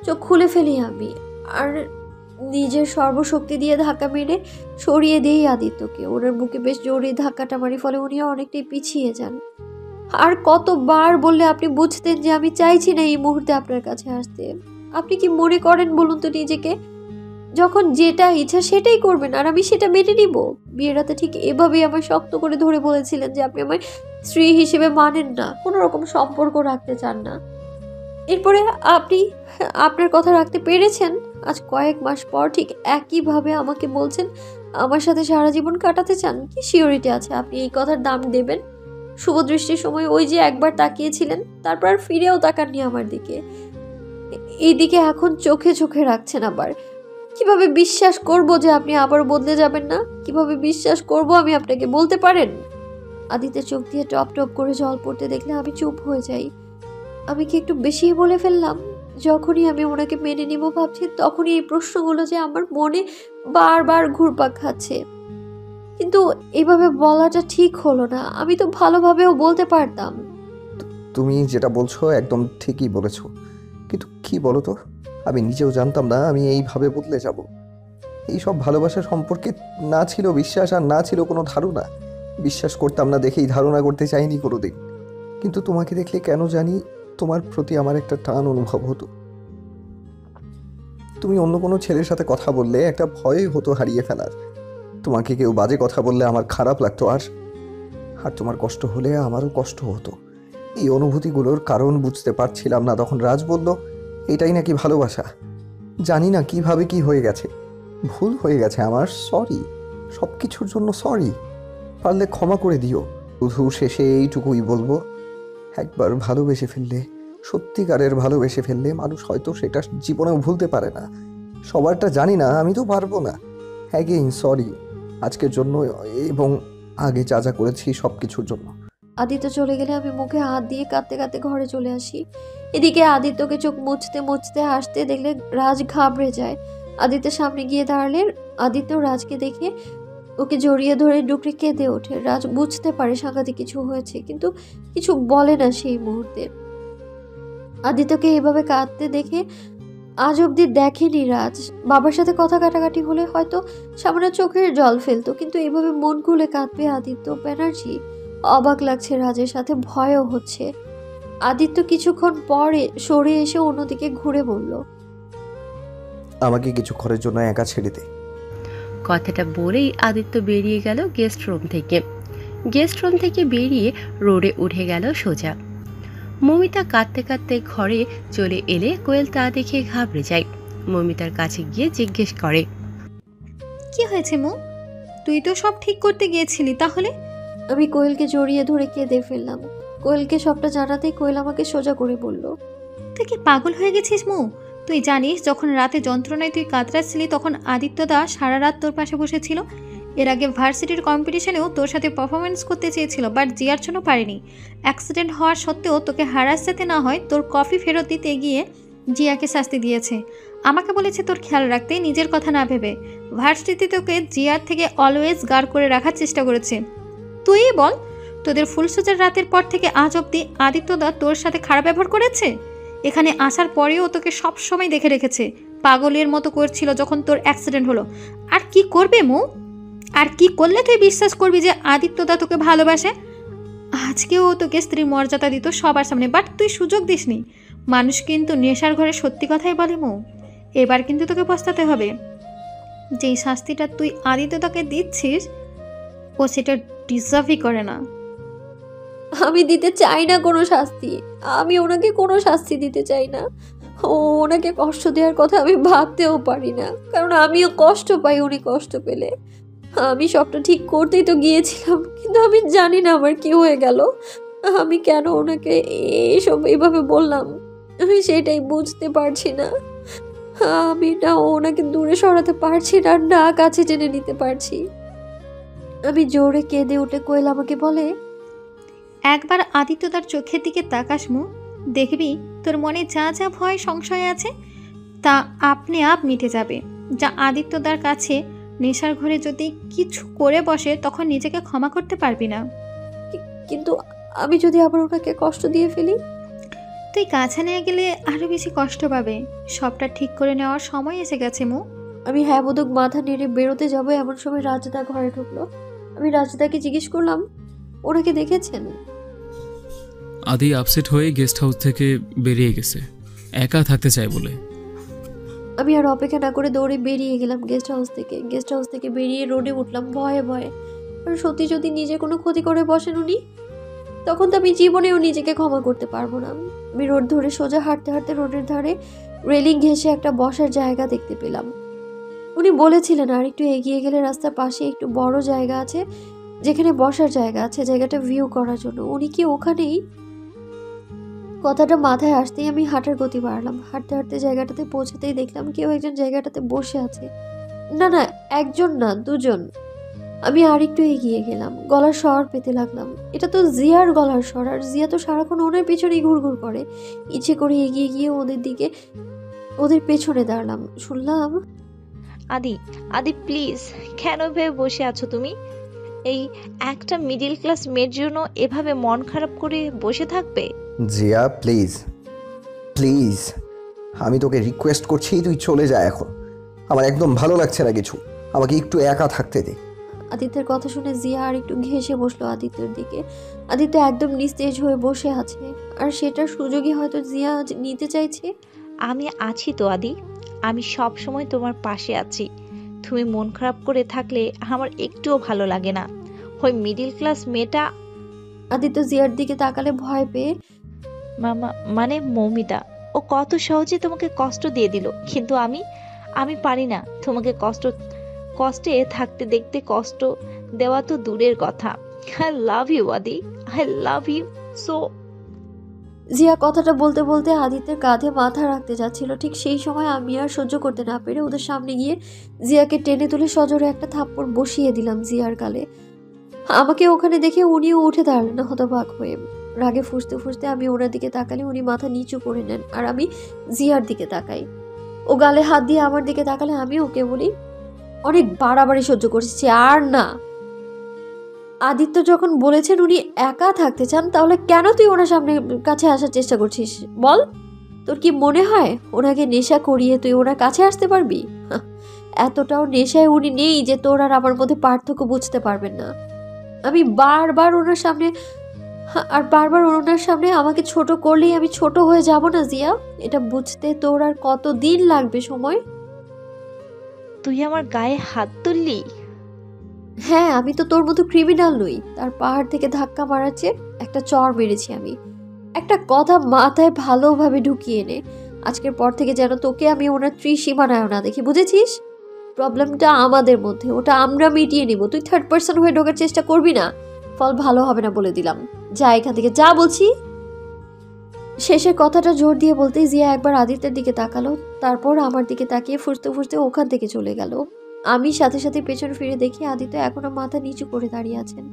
A: চোখ খুলে ফেলি আমি, আর নিজের সর্বশক্তি দিয়ে ধাক্কা মেরে সরিয়ে দিই আদিত্যকে। ওনার বুকে বেশ জোরে ধাক্কাটা মারি, ফলে উনিও অনেকটাই পিছিয়ে যান। আর কতবার বললে আপনি বুঝতেন যে আমি চাইছি না এই মুহূর্তে আপনার কাছে আসতে? আপনি কি মনে করেন বলুন তো নিজেকে? যখন যেটা ইচ্ছা সেটাই করবেন আর আমি সেটা মেনে নিব? বিয়ের রাতে ঠিক এভাবেই আমায় শক্ত করে ধরে বলেছিলেন যে আপনি আমায় স্ত্রী হিসেবে মানেন না, কোনো রকম সম্পর্ক রাখতে চান না। এরপরে আপনি আপনার কথা রাখতে পেরেছেন। আজ কয়েক মাস পর ঠিক একইভাবে আমাকে বলছেন আমার সাথে সারা জীবন কাটাতে চান। কি সিওরিটি আছে আপনি এই কথার দাম দেবেন? শুভদৃষ্টির সময় ওই যে একবার তাকিয়েছিলেন, তারপর আর ফিরেও তাকাননি আমার দিকে। এইদিকে এখন চোখে চোখে রাখছেন আবার। কিভাবে বিশ্বাস করব যে আপনি আবার বদলে যাবেন না? কিভাবে বিশ্বাস করব আমি আপনাকে, বলতে পারেন? আদিত্যের চোখ দিয়ে টপ টপ করে জল পড়তে দেখলে আমি চুপ হয়ে যাই। আমি কি একটু বেশি বলে ফেললাম? যখনই আমি ওনাকে মেনে নিব ভাবছি, তখনই এই প্রশ্নগুলো যে আমার মনে বারবার ঘুরপাক খাচ্ছে। কিন্তু এইভাবে বলাটা ঠিক হলো না। আমি তো ভালোভাবেও বলতে পারতাম।
B: তুমি যেটা বলছো একদম ঠিকই বলেছো, কিন্তু কি বলো তো, আমি নিজেও জানতাম না আমি এইভাবে বদলে যাব। এইসব ভালোবাসা সম্পর্কে না ছিল বিশ্বাস আর না ছিল কোনো ধারণা। বিশ্বাস করতাম না দেখেই ধারণা করতে চাইনি কোনোদিন। কিন্তু তোমাকে দেখলে কেন জানি তোমার প্রতি আমার একটা টান অনুভব হতো। তুমি অন্য কোনো ছেলের সাথে কথা বললে একটা ভয় হতো হারিয়ে ফেলার। তোমাকে কেউ বাজে কথা বললে আমার খারাপ লাগতো, আর তোমার কষ্ট হলে আমারও কষ্ট হতো। এই অনুভূতিগুলোর কারণ বুঝতে পারছিলাম না। তখন রাজ বলল এটাই নাকি ভালোবাসা। জানি না কিভাবে কি হয়ে গেছে, ভুল হয়ে গেছে আমার, সরি, সব কিছুর জন্য সরি। পারলে ক্ষমা করে দিও। শুধু শেষে এইটুকুই বলবো, একবার ভালোবেসে ফেললে, সত্যিকারের ভালোবেসে ফেললে মানুষ হয়তো সেটা জীবনেও ভুলতে পারে না। সবারটা জানি না, আমি তো পারবো না। অ্যাগেইন সরি আজকের জন্য এবং আগে যা যা করেছি সব কিছুর জন্য।
A: আদিত্য চলে গেলে আমি মুখে হাত দিয়ে কাঁদতে কাঁদতে ঘরে চলে আসি। এদিকে আদিত্যকে চোখ মুছতে মুছতে হাসতে দেখলে রাজ ঘাবড়ে যায়। আদিত্যের সামনে গিয়ে দাঁড়ালে আদিত্য রাজকে দেখে ওকে জড়িয়ে ধরে ডুকরে কেঁদে ওঠে। রাজ বুঝতে পারে সাংঘাতিক কিছু হয়েছে, কিন্তু কিছু বলে না সেই মুহূর্তে। আদিত্যকে এইভাবে কাঁদতে দেখে আজ অব্দি দেখেনি রাজ। বাবার সাথে কথা কাটাকাটি হলে হয়তো সামনে চোখের জল ফেলতো, কিন্তু এভাবে মন খুলে কাঁদবে আদিত্য ব্যানার্জি। অবাক লাগছে রাজের, সাথে ভয়ও হচ্ছে। আদিত্য কিছুক্ষণ পরে সরে এসে অন্যদিকে ঘুরে বলল,
B: আমাকে কিছুক্ষণের জন্য একা ছেড়ে দে।
C: কথাটা বলেই আদিত্য বেরিয়ে গেল গেস্ট রুম থেকে। গেস্ট রুম থেকে বেরিয়ে রোডে উঠে গেল সোজা। মমিতা কাঁদতে কাঁদতে ঘরে চলে এলে কোয়েল তা দেখে ঘাবড়ে যায়। মমিতার কাছে গিয়ে জিজ্ঞেস করে,
G: কি হয়েছে মো? তুই তো সব ঠিক করতে গিয়েছিলি, তাহলে?
A: আমি কোয়েলকে জড়িয়ে ধরে কেঁদে ফেললাম। কোয়েলকে সবটা জানাতেই কোয়েল আমাকে সোজা করে বলল,
G: তুই কি পাগল হয়ে গেছিস মো? তুই জানিস যখন রাতে যন্ত্রণায় তুই কাতরাচ্ছিলি তখন আদিত্যদা সারা রাত তোর পাশে বসেছিল। এর আগে ভার্সিটির কম্পিটিশনেও তোর সাথে পারফরমেন্স করতে চেয়েছিল, বাট জিয়ার জন্য পারেনি। অ্যাক্সিডেন্ট হওয়ার সত্ত্বেও তোকে হারাস যাতে না হয় তোর কফি ফেরত দিতে গিয়ে জিয়াকে শাস্তি দিয়েছে। আমাকে বলেছে তোর খেয়াল রাখতে, নিজের কথা না ভেবে। ভার্সিটিতে তোকে জিয়ার থেকে অলওয়েজ গার্ড করে রাখার চেষ্টা করেছে। তুই বল, তোদের ফুলসজ্জার রাতের পর থেকে আজ অবধি আদিত্যদা তোর সাথে খারাপ ব্যবহার করেছে? এখানে আসার পরেও তোকে সব সময় দেখে রেখেছে, পাগলের মতো করছিল যখন তোর অ্যাক্সিডেন্ট হলো। আর কি করবে মো? আর কি করলে তুই বিশ্বাস করবি যে আদিত্যদা তোকে ভালোবাসে? আজকেও তোকে স্ত্রীর মর্যাদা দিত সবার সামনে, বাট তুই সুযোগ দিসনি। মানুষ কিন্তু নেশার ঘরে সত্যি কথাই বলে মো। এবার কিন্তু তোকে পস্তাতে হবে। যেই শাস্তিটা তুই আদিত্যদাকে দিচ্ছিস ও সেটা ডিজার্ভই করে না।
A: আমি দিতে চাই না কোনো শাস্তি। আমি ওনাকে কোনো শাস্তি দিতে চাই না। ওনাকে কষ্ট দেওয়ার কথা আমি ভাবতেও পারি না, কারণ আমিও কষ্ট পাই উনি কষ্ট পেলে। আমি সবটা ঠিক করতেই তো গিয়েছিলাম, কিন্তু আমি জানি না আমার কি হয়ে গেল। আমি কেন ওনাকে এসব এভাবে বললাম আমি সেটাই বুঝতে পারছি না। আমি না ওনাকে দূরে সরাতে পারছি না, না কাছে টেনে নিতে পারছি। আমি জোরে কেঁদে উঠে কোয়েল আমাকে বলে,
G: একবার আদিত্যদার চোখের দিকে তাকাস মু, দেখবি তোর মনে যা যা ভয় সংশয় আছে তা আপনি আপ মিটে যাবে। যা আদিত্যদার কাছে নেশার ঘরে যদি কিছু করে বসে তখন নিজেকে ক্ষমা করতে পারবি না।
A: কিন্তু আমি যদি আবার ওনাকে কষ্ট দিয়ে ফেলি?
G: তুই কাছে নিয়ে গেলে আরো বেশি কষ্ট পাবে। সবটা ঠিক করে নেওয়ার সময় এসে গেছে মু।
A: আমি হ্যাঁ বোধক মাথা নেড়ে বেরোতে যাবো এমন সময় রাজদা ঘরে ঢুকলো। আমি রাজদাকে জিজ্ঞেস করলাম, ওনাকে দেখেছেন?
D: আদি আপসেট হয়ে গেস্ট হাউস থেকে বেরিয়ে গেছে, একা থাকতে চায় বলে।
A: আমি আর অপেক্ষা না করে দৌড়ে বেরিয়ে গেলাম গেস্ট হাউস থেকে বেরিয়ে রোডে উঠলাম ভয়ে ভয়ে। আর সত্যি যদি নিজে কোনো ক্ষতি করে বসেন উনি, তখন তো আমি জীবনেও নিজেকে ক্ষমা করতে পারবো না। আমি রোড ধরে সোজা হাঁটতে হাঁটতে রোডের ধারে রেলিং ঘেঁষে একটা বসার জায়গা দেখতে পেলাম। উনি বলেছিলেন আর একটু এগিয়ে গেলে রাস্তার পাশে একটু বড় জায়গা আছে যেখানে বসার জায়গা আছে, জায়গাটা ভিউ করার জন্য। উনি কি ওখানেই? কথাটা মাথায় আসতেই আমি হাঁটার গতি বাড়ালাম। হাঁটতে হাঁটতে জায়গাটাতে পৌঁছাতেই দেখলাম কেউ একজন জায়গাটাতে বসে আছে। না না, একজন না, দুজন। আমি আরেকটু এগিয়ে গেলাম, গলার স্বর পেতে লাগলাম। এটা তো জিয়ার গলার স্বর, আর জিয়া তো সারাক্ষণ ওনার পেছনেই ঘুরঘুর করে। ইচ্ছে করে এগিয়ে গিয়ে ওদের পেছনে দাঁড়ালাম। শুনলাম,
F: আদি, আদি প্লিজ, কেন ভেবে বসে আছো তুমি? এই একটা মিডিল ক্লাস মেয়ের জন্য এভাবে মন খারাপ করে বসে থাকবে?
B: জিয়া প্লিজ প্লিজ, আমি তোকে রিকোয়েস্ট করছি তুই চলে যা এখন। আমার একদম ভালো লাগছে না কিছু, আমাকে একটু একা থাকতে দে।
A: আদিত্যের কথা শুনে জিয়া আর একটু ঘেঁষে বসলো আদিত্যের দিকে। আদিত্য একদম নিস্তেজ হয়ে বসে আছে, আর সেটার সুযোগই হয়তো জিয়া নিতে চাইছে।
F: আমি আছি তো আদি, আমি সব সময় তোমার পাশে আছি। তুমি মন খারাপ করে থাকলে আমার একটুও ভালো লাগে না। ওই মিডিল ক্লাস মেয়েটা,
A: আদিত্য জিয়ার দিকে তাকালে ভয় পেয়ে,
F: মামা মানে মৌমিতা, ও কত সহজে তোমাকে কষ্ট দিয়ে দিল, কিন্তু আমি পারি না তোমাকে কষ্টে থাকতে দেখতে। কষ্ট দেওয়া তো দূরের কথা। I love you Adi, I love you so.
A: Jiya কথাটা বলতে বলতে আদিত্যের কাঁধে মাথা রাখতে যাচ্ছিল। ঠিক সেই সময় আমি আর সহ্য করতে না পেরে ওদের সামনে গিয়ে জিয়াকে টেনে তুলে সজোরে একটা থাপ্পড় বসিয়ে দিলাম জিয়ার গালে। আমাকে ওখানে দেখে উনিও উঠে দাঁড়ালেন হতবাক হয়ে। রাগে ফুঁসতে ফুঁসতে আমি ওনার দিকে তাকালে উনি মাথা নিচু করে নেন, আর আমি জিয়ার দিকে তাকাই। ও গালে হাত দিয়ে আমার দিকে তাকালে আমি ওকে বলি, অনেক বাড়াবাড়ি সহ্য করছি, আর না। আদিত্য যখন বলেছেন উনি একা থাকতে চান, তাহলে কেন তুই ওনার সামনে কাছে আসার চেষ্টা করছিস বল? তোর কি মনে হয় ওনাকে নেশা করিয়ে তুই ওনার কাছে আসতে পারবি? এতটাও নেশায় উনি নেই যে তোর আর আমার মধ্যে পার্থক্য বুঝতে পারবেন না। আমি বারবার ওনার সামনে আমাকে ছোট করলেই আমি ছোট হয়ে যাব না জিয়া? এটা বুঝতে তোর আর কত দিন লাগবে সময়?
F: তুই আমার গায়ে হাত তুললি?
A: হ্যাঁ, আমি তো তোর মতো ক্রিমিনাল নই। তার পাহাড় থেকে ধাক্কা মারার চেয়ে একটা চর মেরেছি আমি। একটা কথা মাথায় ভালোভাবে ঢুকিয়ে নে, আজকের পর থেকে যেন তোকে আমি ওনার ত্রিসীমানায় না দেখি, বুঝেছিস? প্রবলেমটা আমাদের মধ্যে, ওটা আমরা মিটিয়ে নিব। তুই থার্ড পার্সন হয়ে ঢোকার চেষ্টা করবি না, ফল ভালো হবে না বলে দিলাম। যা এখান থেকে, যা বলছি। শেষের কথাটা জোর দিয়ে বলতেই জিয়া একবার আদিত্যের দিকে তাকালো, তারপর আমার দিকে তাকিয়ে ফুসতে ফুসতে ওখান থেকে চলে গেল। আমি সাথে সাথে পেছন ফিরে দেখি আদিত্য এখনো মাথা নিচু করে দাঁড়িয়ে আছেন।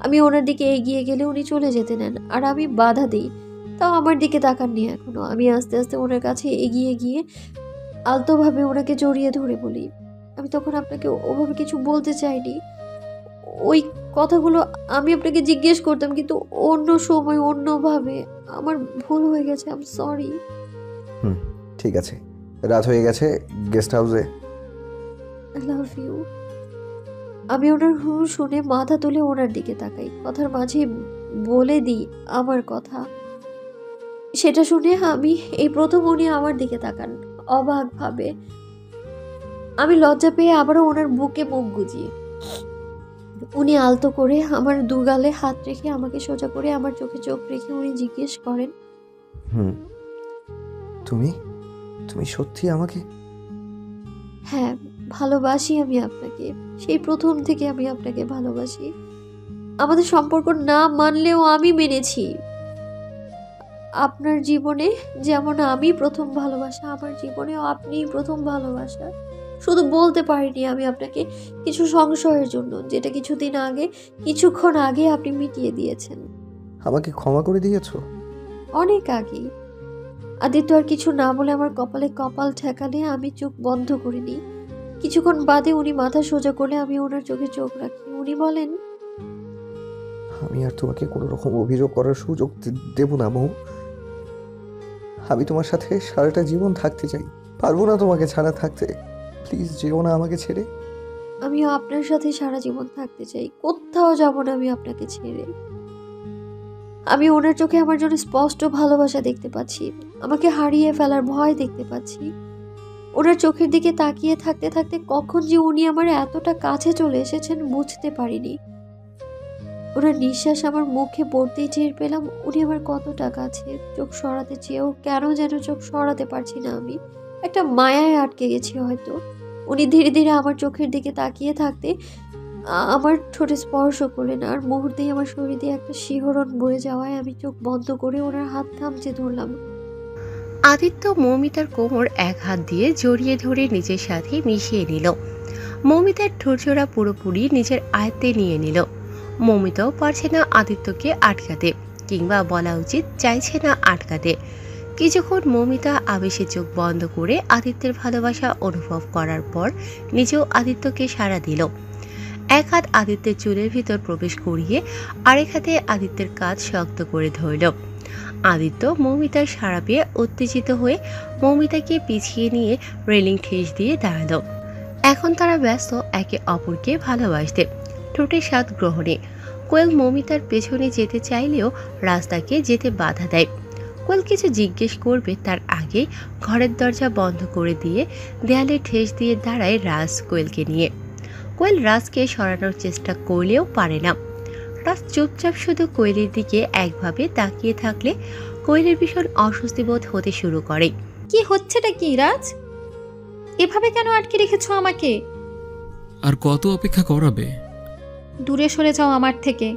A: আমি ওনার দিকে এগিয়ে গেলে উনি চলে যেতে নেন, আর আমি বাধা দিই, তাও আমার দিকে তাকাননি এখনো। আমি আস্তে আস্তে ওনার কাছে এগিয়ে গিয়ে আলতোভাবে ওনাকে জড়িয়ে ধরে বলি, আমি তখন আপনাকে ওভাবে কিছু বলতে চাইনি। ওই কথাগুলো আমি আপনাকে জিজ্ঞেস করতাম, কিন্তু অন্য সময় অন্যভাবে। আমার ভুল হয়ে গেছে, আই এম সরি।
B: ঠিক আছে, রাত হয়ে গেছে, গেস্ট হাউসে।
A: I love you. আমি ওনার শুনে মাথা তুলে ওনার দিকে তাকাই, কথার মাঝে বলে দিই আমার কথা। সেটা শুনে আমি এই প্রথম উনি আমার দিকে তাকান অবাক ভাবে। আমি লজ্জা পেয়ে আবারও ওনার বুকে মুখ গুজিয়ে উনি আলতো করে আমার দুগালে হাত রেখে আমাকে সোজা করে আমার চোখে চোখ রেখে উনি জিজ্ঞেস করেন,
B: তুমি তুমি সত্যি আমাকে?
A: হ্যাঁ, ভালোবাসি আমি আপনাকে। সেই প্রথম থেকে আমি আপনাকে ভালোবাসি। আমাদের সম্পর্ক না মানলেও আমি মেনেছি। আপনার জীবনে যেমন আমি প্রথম ভালোবাসা, আমার জীবনেও আপনিই প্রথম ভালোবাসা। শুধু বলতে পারিনি আমি আপনাকে কিছু সংশয়ের জন্য, যেটা কিছুক্ষণ আগে আপনি মিটিয়ে দিয়েছেন।
B: আমাকে ক্ষমা করে দিয়েছো?
A: অনেক আগেই। আদিত্য আর কিছু না বলে আমার কপালে কপাল ঠেকালে আমি চোখ বন্ধ করে নিই। কিছুক্ষণ বাদে উনি মাথা সোজা করলে আমি ওনার চোখে চোখ রাখি। উনি বলেন,
B: আমি আর তোমাকে কোনো রকম অভিযোগ করার সুযোগ দেব না মৌ। আমি তোমার সাথে সারাটা জীবন থাকতে চাই, পারবো না তোমাকে ছাড়া থাকতে। প্লিজ যেও না আমাকে ছেড়ে।
A: আমিও আপনার সাথে সারা জীবন থাকতে চাই, কোথাও যাব না আমি আপনাকে ছেড়ে। আমি ওনার চোখে আমার জন্য স্পষ্ট ভালোবাসা দেখতে পাচ্ছি, আমাকে হারিয়ে ফেলার ভয় দেখতে পাচ্ছি। ওনার চোখের দিকে তাকিয়ে থাকতে থাকতে কখন যে উনি আমার এতটা কাছে চলে এসেছেন বুঝতে পারিনি। ওনার নিঃশ্বাস আমার মুখে পড়তেই টের পেলাম উনি আমার কতটা কাছে। চোখ সরাতে চেয়েও কেন যেন চোখ সরাতে পারছি না আমি, একটা মায়ায় আটকে গেছি হয়তো। উনি ধীরে ধীরে আমার চোখের দিকে তাকিয়ে থাকতে আমার ঠোঁটে স্পর্শ করলেন, আর মুহূর্তেই আমার শরীর দিয়ে একটা শিহরণ বয়ে যাওয়ায় আমি চোখ বন্ধ করে ওনার হাত থামচে ধরলাম।
C: আদিত্য মৌমিতার কোমর এক হাত দিয়ে জড়িয়ে ধরে নিজের সাথে মিশিয়ে নিল। মৌমিতার ঠোঁটজোড়া পুরোপুরি নিজের আয়ত্তে নিয়ে নিল। মৌমিতাও পারছে না আদিত্যকে আটকাতে, কিংবা বলা উচিত চাইছে না আটকাতে। কিছুক্ষণ মৌমিতা আবেশে চোখ বন্ধ করে আদিত্যের ভালোবাসা অনুভব করার পর নিজেও আদিত্যকে সাড়া দিল। এক হাত আদিত্যের চুলের ভিতর প্রবেশ করিয়ে আরেক হাতে আদিত্যের কাঁধ শক্ত করে ধরল। আদিত্য মৌমিতার সাড়া পেয়ে উত্তেজিত হয়ে মৌমিতাকে পিছিয়ে নিয়ে রেলিং ঠেস দিয়ে দাঁড়ালো। এখন তারা ব্যস্ত একে অপরকে ভালোবাসতে, ঠোঁটের স্বাদ গ্রহণে। কোয়েল মৌমিতার পেছনে যেতে চাইলেও রাস্তাকে যেতে বাধা দেয়। কোয়েল কিছু জিজ্ঞেস করবে তার আগে ঘরের দরজা বন্ধ করে দিয়ে দেয়ালে ঠেস দিয়ে দাঁড়ায় রাজ কোয়েলকে নিয়ে। কোয়েল রাজকে সরানোর চেষ্টা করলেও পারে না। রাজ চুপচাপ শুধু কোয়েলের দিকে একভাবে তাকিয়ে থাকলে কোয়েলের ভীষণ অস্বস্তি বোধ হতে শুরু করে।
G: কি হচ্ছেটা কি রাজ? এভাবে কেন আটকে রেখেছো আমাকে?
D: আর কত অপেক্ষা করাবে?
G: দূরে সরে যাও আমার থেকে।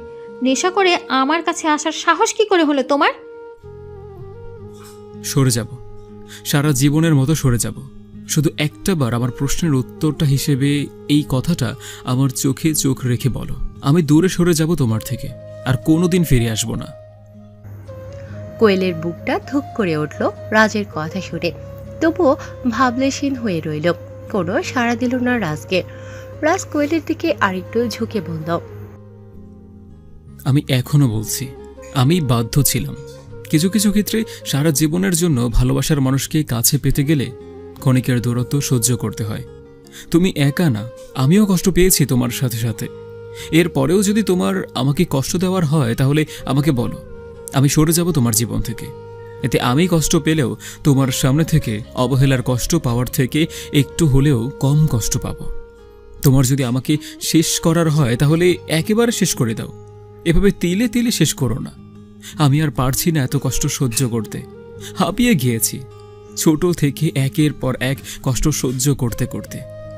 G: নেশা করে আমার কাছে আসার সাহস কি করে হলো তোমার?
D: সরে যাব, সারা জীবনের মতো সরে যাব। শুধু একটা বার আমার প্রশ্নের উত্তরটা হিসেবে এই কথাটা আমার চোখে চোখ রেখে বলো। আমি দূরে সরে যাব তোমার থেকে, আর কোনোদিন ফিরে আসব না।
C: কোয়েলের বুকটা ধুক করে উঠল রাজের কথা শুনে, তবুও ভাবলেশীন হয়ে রইল। কোনো সাড়া দিল না রাজকে। রাজ কোয়েলের দিকে আরেকটু ঝুঁকে বলল,
D: আমি এখনো বলছি, আমি বাধ্য ছিলাম। কিছু কিছু ক্ষেত্রে সারা জীবনের জন্য ভালোবাসার মানুষকে কাছে পেতে গেলে ক্ষণিকের দূরত্ব সহ্য করতে হয়। তুমি একা না, আমিও কষ্ট পেয়েছি তোমার সাথে সাথে। এরপরেও যদি তোমার আমাকে কষ্ট দেওয়ার হয় তাহলে আমাকে বলো, আমি সরে যাব তোমার জীবন থেকে। এতে আমি কষ্ট পেলেও তোমার সামনে থেকে অবহেলার কষ্ট পাওয়ার থেকে একটু হলেও কম কষ্ট পাবো। তোমার যদি আমাকে শেষ করার হয় তাহলে একেবারে শেষ করে দাও, এভাবে তিলে তিলে শেষ করো না। আমি আর পারছি না এত কষ্ট সহ্য করতে, হাঁপিয়ে গিয়েছি। ছোট থেকে একের পর এক কষ্ট সহ্য করতে করতে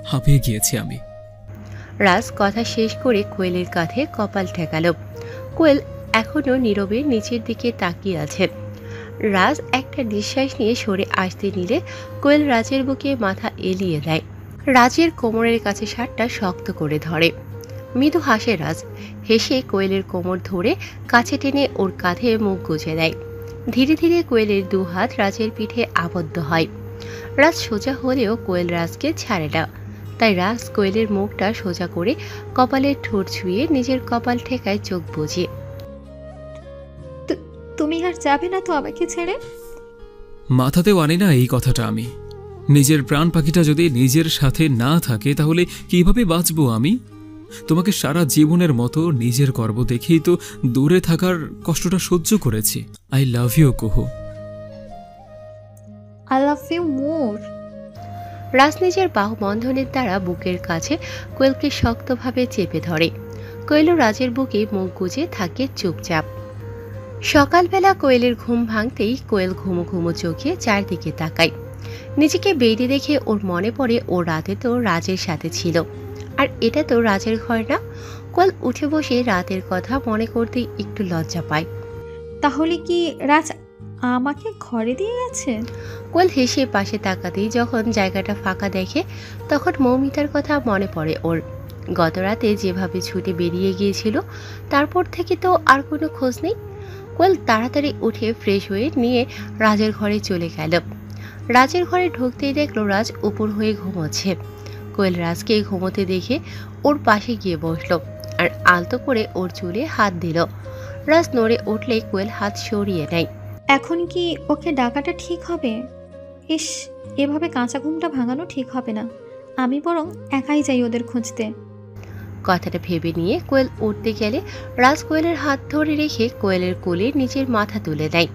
D: হাঁপিয়ে গিয়েছি আমি।
C: রাজ কথা শেষ করে কোয়েলের কাঁধে কপাল ঠেকালো। কোয়েল এখনো নীরবে নিচের দিকে তাকিয়ে আছে। রাজ একটা নিঃশ্বাস নিয়ে সরে আসতে নিলে কোয়েল রাজের বুকে মাথা এলিয়ে দেয়। রাজের কোমরের কাছে শার্টটা শক্ত করে ধরে। মৃদু হাসে রাজ। হেসে কোয়েলের কোমর ধরে কাছে টেনে ওর কাঁধে মুখ গুজে দেয়। ধীরে ধীরে কোয়েলের দু হাত রাজের পিঠে আবদ্ধ হয়। রাজ সোজা হলেও কোয়েল রাজকে ছাড়ে না, তাই রাজ কোয়েলের মুখটা সোজা করে কপালের ঠোঁট ছুঁয়ে নিজের কপাল ঠেকায় চোখ বুজিয়ে।
G: তুমি আর যাবে না তো আমাকে ছেড়ে?
D: মাথাতেও আনি না এই কথাটা আমি। নিজের প্রাণ পাখিটা যদি নিজের সাথে না থাকে তাহলে কিভাবে বাঁচবো আমি? তোমাকে সারা জীবনের মতো নিজের গর্ব দেখেই তো দূরে থাকার কষ্টটা সহ্য করেছি। I love you Kuhu.
G: I love you more.
C: Raj নিজের বাহু বন্ধনের দ্বারা বুকের কাছে কোয়েলকে শক্তভাবে চেপে ধরে। কোয়েলও রাজের বুকে মুখ গুজে থাকে চুপচাপ। সকালবেলা কোয়েলের ঘুম ভাঙতেই কোয়েল ঘুমো ঘুমো চোখে চারদিকে তাকায়। নিজেকে বেডে দেখে ওর মনে পড়ে ও রাতে তো রাজের সাথে ছিল, আর এটা তো রাজের ঘর না। কোয়েল উঠে বসে রাতের কথা মনে করতেই একটু লজ্জা পায়।
G: তাহলে কি রাজ আমাকে ঘরে দিয়ে গেছে?
C: কোয়েল হেসে পাশে তাকাতেই যখন জায়গাটা ফাঁকা দেখে তখন মৌমিতার কথা মনে পড়ে ওর। গত রাতে যেভাবে ছুটে বেরিয়ে গিয়েছিল তারপর থেকে তো আর কোনো খোঁজ নেই। কোয়েল তাড়াতাড়ি উঠে ফ্রেশ হয়ে নিয়ে রাজের ঘরে চলে গেল। রাজের ঘরে ঢুকতেই দেখলো রাজ উপর হয়ে ঘুমোচ্ছে। কোয়েল রাজকে ঘুমোতে দেখে ওর পাশে গিয়ে বসলো আর আলতো করে ওর চুলে হাত দিল। রাজ নড়ে উঠলেই কোয়েল হাত সরিয়ে নেয়।
G: এখন কি ওকে ডাকাটা ঠিক হবে? ইস, এভাবে কাঁচা ঘুমটা ভাঙানো ঠিক হবে না। আমি বরং একাই যাই ওদের খুঁজতে।
C: কথাটা ভেবে নিয়ে কোয়েল উঠতে গেলে রাজ কোয়েলের হাত ধরে রেখে কোয়েলের কোলে নিজের মাথা তুলে দেয়।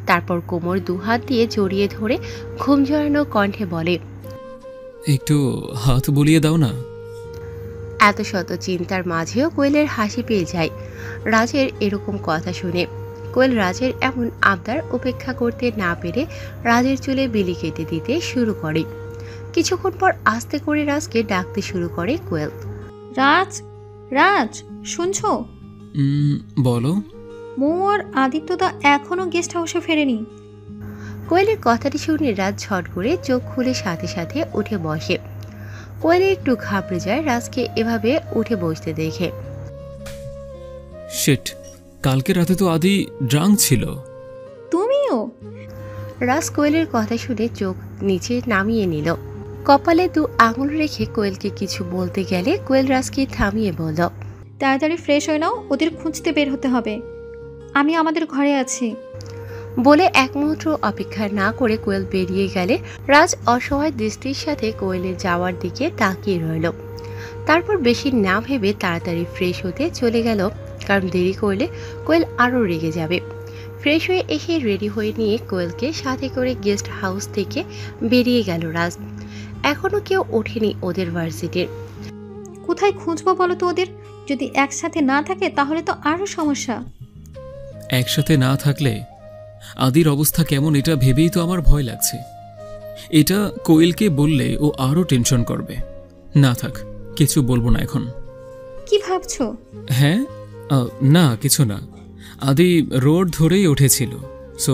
C: তারপর কোমর দু হাত দিয়ে জড়িয়ে ধরে ঘুম জড়ানো কণ্ঠে বলে,
D: একটু হাত বুলিয়ে দাও না।
C: এত শত চিন্তার মাঝেও কোয়েলের হাসি পেয়ে যায় রাজের এরকম কথা শুনে। কোয়েল রাজের এমন আবদার উপেক্ষা করতে না পেরে রাজের চুলে বিলি কেটে দিতে শুরু করে। কিছুক্ষণ পর আস্তে করে রাজকে ডাকতে শুরু করে কোয়েল।
G: রাজ, রাজ, শুনছো?
D: বলো।
G: মৌ আর আদিত্যদা এখনো গেস্ট হাউসে ফেরেনি।
C: কোয়েলের কথাটি শুনে রাজ ঝট করে চোখ খুলে সাথে সাথে উঠে বসে। কোয়েল একটু ঘাবড়ে যায় রাজকে এভাবে উঠে বসতে দেখে।
D: শিট, কালকে রাতে তো আদি ড্রাঙ্ক ছিল।
G: তুমিও?
C: রাজ কোয়েলের কথা শুনে চোখ নিচে নামিয়ে নিল। কপালে দু আঙুল রেখে কোয়েলকে কিছু বলতে গেলে কোয়েল রাজকে থামিয়ে বলল,
G: তাড়াতাড়ি ফ্রেশ হয়ে নাও, ওদের খুঁজতে বের হতে হবে। আমি আমাদের ঘরে আছি।
C: বলে এক মুহূর্ত অপেক্ষা না করে কোয়েল বেরিয়ে গেলে রাজ অসহায় দৃষ্টির সাথে কোয়েলের যাওয়ার দিকে তাকিয়ে রইল। তারপর বেশি না ভেবে তাড়াতাড়ি ফ্রেশ হতে চলে গেল, কারণ দেরি করলে কোয়েল আরও রেগে যাবে। ফ্রেশ হয়ে এসে রেডি হয়ে নিয়ে কোয়েলকে সাথে করে গেস্ট হাউস থেকে বেরিয়ে গেল রাজ। এখনো কেউ ওঠেনি ওদের ভার্সিটির।
G: কোথায় খুঁজবো বলো তো ওদের? যদি একসাথে না থাকে তাহলে তো আরো সমস্যা।
D: একসাথে না থাকলে আদির অবস্থা কেমন এটা ভেবেই তো আমার ভয় লাগছে। এটা কোয়েলকে বললে ও আরও টেনশন করবে। না থাক, কিছু বলবো না এখন।
G: কি ভাবছো?
D: হ্যাঁ, না কিছু না। আদি রোড ধরেই উঠেছিল, সো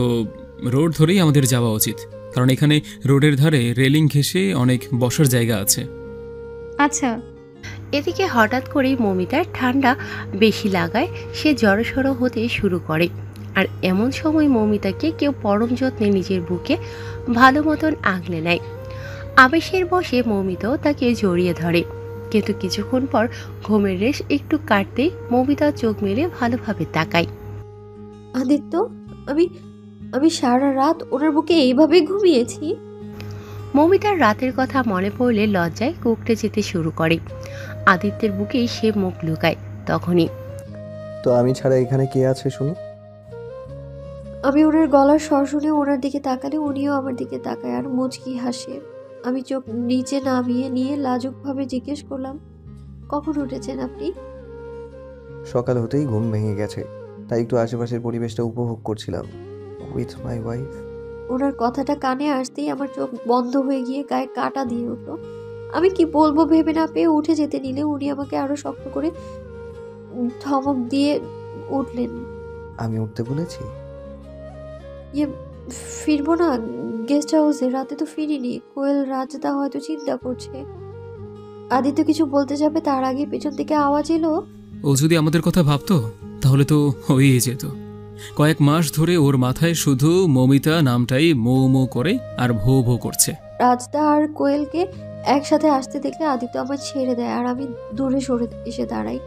D: রোড ধরেই আমাদের যাওয়া উচিত, কারণ এখানে রোডের ধারে রেলিং ঘেঁষে অনেক বসার জায়গা আছে।
G: আচ্ছা।
C: এদিকে হঠাৎ করেই মমিতার ঠান্ডা বেশি লাগায় সে জড়সড় হতে শুরু করে। আর এমন সময় মমিতাকে কেউ পরম যত্নে নিজের বুকে ভালো মতন আগলে নেয়। আবেশের বসে মমিতাও তাকে জড়িয়ে ধরে, কিন্তু কিছুক্ষণ পর ঘুমের রেশ একটু কাটতেই মমিতা চোখ মেলে ভালোভাবে তাকায়।
A: আদিত্য, আমি আমি সারা রাত ওনার বুকে এইভাবে ঘুমিয়েছি।
C: মমিতার রাতের কথা মনে পড়লে লজ্জায় কুকড়ে যেতে শুরু করে। আদিত্যের বুকেই সে মুখ লুকায়। তখনই,
B: তো আমি ছাড়া এখানে কে আছে শুনি?
A: আমি ওনার গলার স্বর শুনে ওনার দিকে তাকালে উনিও আমার দিকে তাকায় আর মুচকি হাসে। আমি চোখ নিচে নামিয়ে নিয়ে লাজুকভাবে জিজ্ঞেস করলাম, কখন উঠেছেন আপনি?
B: সকাল হতেই ঘুম ভেঙে গেছে, তাই একটু আশেপাশের পরিবেশটা উপভোগ করছিলাম উইথ মাই ওয়াইফ।
A: ওনার কথাটা কানে আসতেই আমার চোখ বন্ধ হয়ে গিয়ে গায়ে কাটা দিয়ে উঠলো। আমি কি বলবো ভেবে না পেয়ে উঠে যেতে নিলে উনি আমাকে আরো শক্ত করে ধমক দিয়ে উঠলেন।
B: আমি উঠতে বলেছি?
A: ফিরবো না গেস্ট হাউসে, রাতে তো ফিরিনি। কোয়েল রাজদা হয়তো চিন্তা করছে। আদিত্য কিছু বলতে যাবে তার আগে পেছন থেকে আওয়াজ এলো,
D: ও যদি আমাদের কথা ভাবতো তাহলে তো হয়েই যেত। কয়েক মাস ধরে ওর মাথায় শুধু মমিতা নামটাই মৌ মৌ করে আর ভো ভো করছে।
A: রাজদা আর কোয়েলকে একসাথে আসতে দেখলে আদিত্য আমায় ছেড়ে দেয় আর আমি দূরে সরে এসে দাঁড়াই।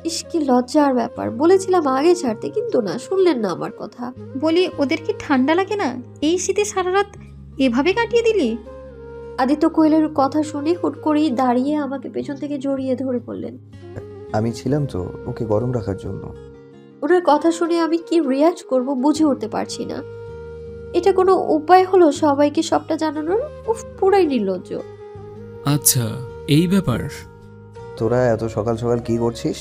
A: ইস, কি লজ্জার ব্যাপার। বলেছিলাম আগে ছাড়তে, কিন্তু না, শুনলেন না আমার কথা।
G: বলি, ওদের কি ঠান্ডা লাগে না? এই শীতে সারা রাত এভাবে কাটিয়ে দিলি?
A: আদিত্য কোয়েলের কথা শুনে হুট করেই দাঁড়িয়ে আমাকে পেছন থেকে জড়িয়ে ধরে বললেন,
B: আমি ছিলাম তো ওকে গরম রাখার জন্য।
A: ওনার কথা শুনে আমি কি রিয়াক্ট করব বুঝে উঠতে পারছি না। এটা কোনো উপায় হলো সবাইকে সবটা জানানোর? উফ, পুরাই নির্লজ্জ।
D: আচ্ছা, এই ব্যাপার।
B: তোরা এত সকাল সকাল কি করছিস?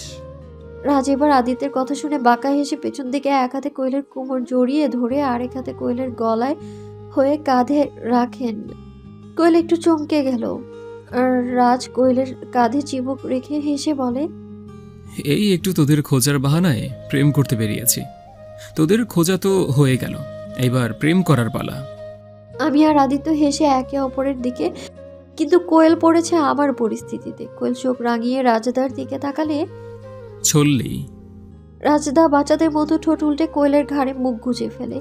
A: রাজ এবার আদিত্যের কথা শুনে বাঁকা হেসে পেছন দিকে এক হাতে কোয়েলের কোমর জড়িয়ে ধরে আরেক হাতে কোয়েলের গলায় হয়ে কাঁধে রাখেন। কোয়েল একটু চমকে গেল আর রাজ কোয়েলের কাঁধে চিবুক রেখে হেসে বলে,
D: এই একটু তোদের খোঁজার বাহানায় প্রেম করতে বেরিয়েছি। তোদের খোঁজা তো হয়ে গেল, এবার প্রেম করার পালা।
A: আমি আর আদিত্য হেসে একে অপরের দিকে, কিন্তু কোয়েল পড়েছে আমার পরিস্থিতিতে। কোয়েল চোখ রাঙিয়ে রাজদার দিকে তাকালে,
D: চললি?
A: রাজদা বাচ্চাদের মতো ঠোঁট উল্টে কোয়েলের ঘাড়ে মুখ গুজে ফেলে।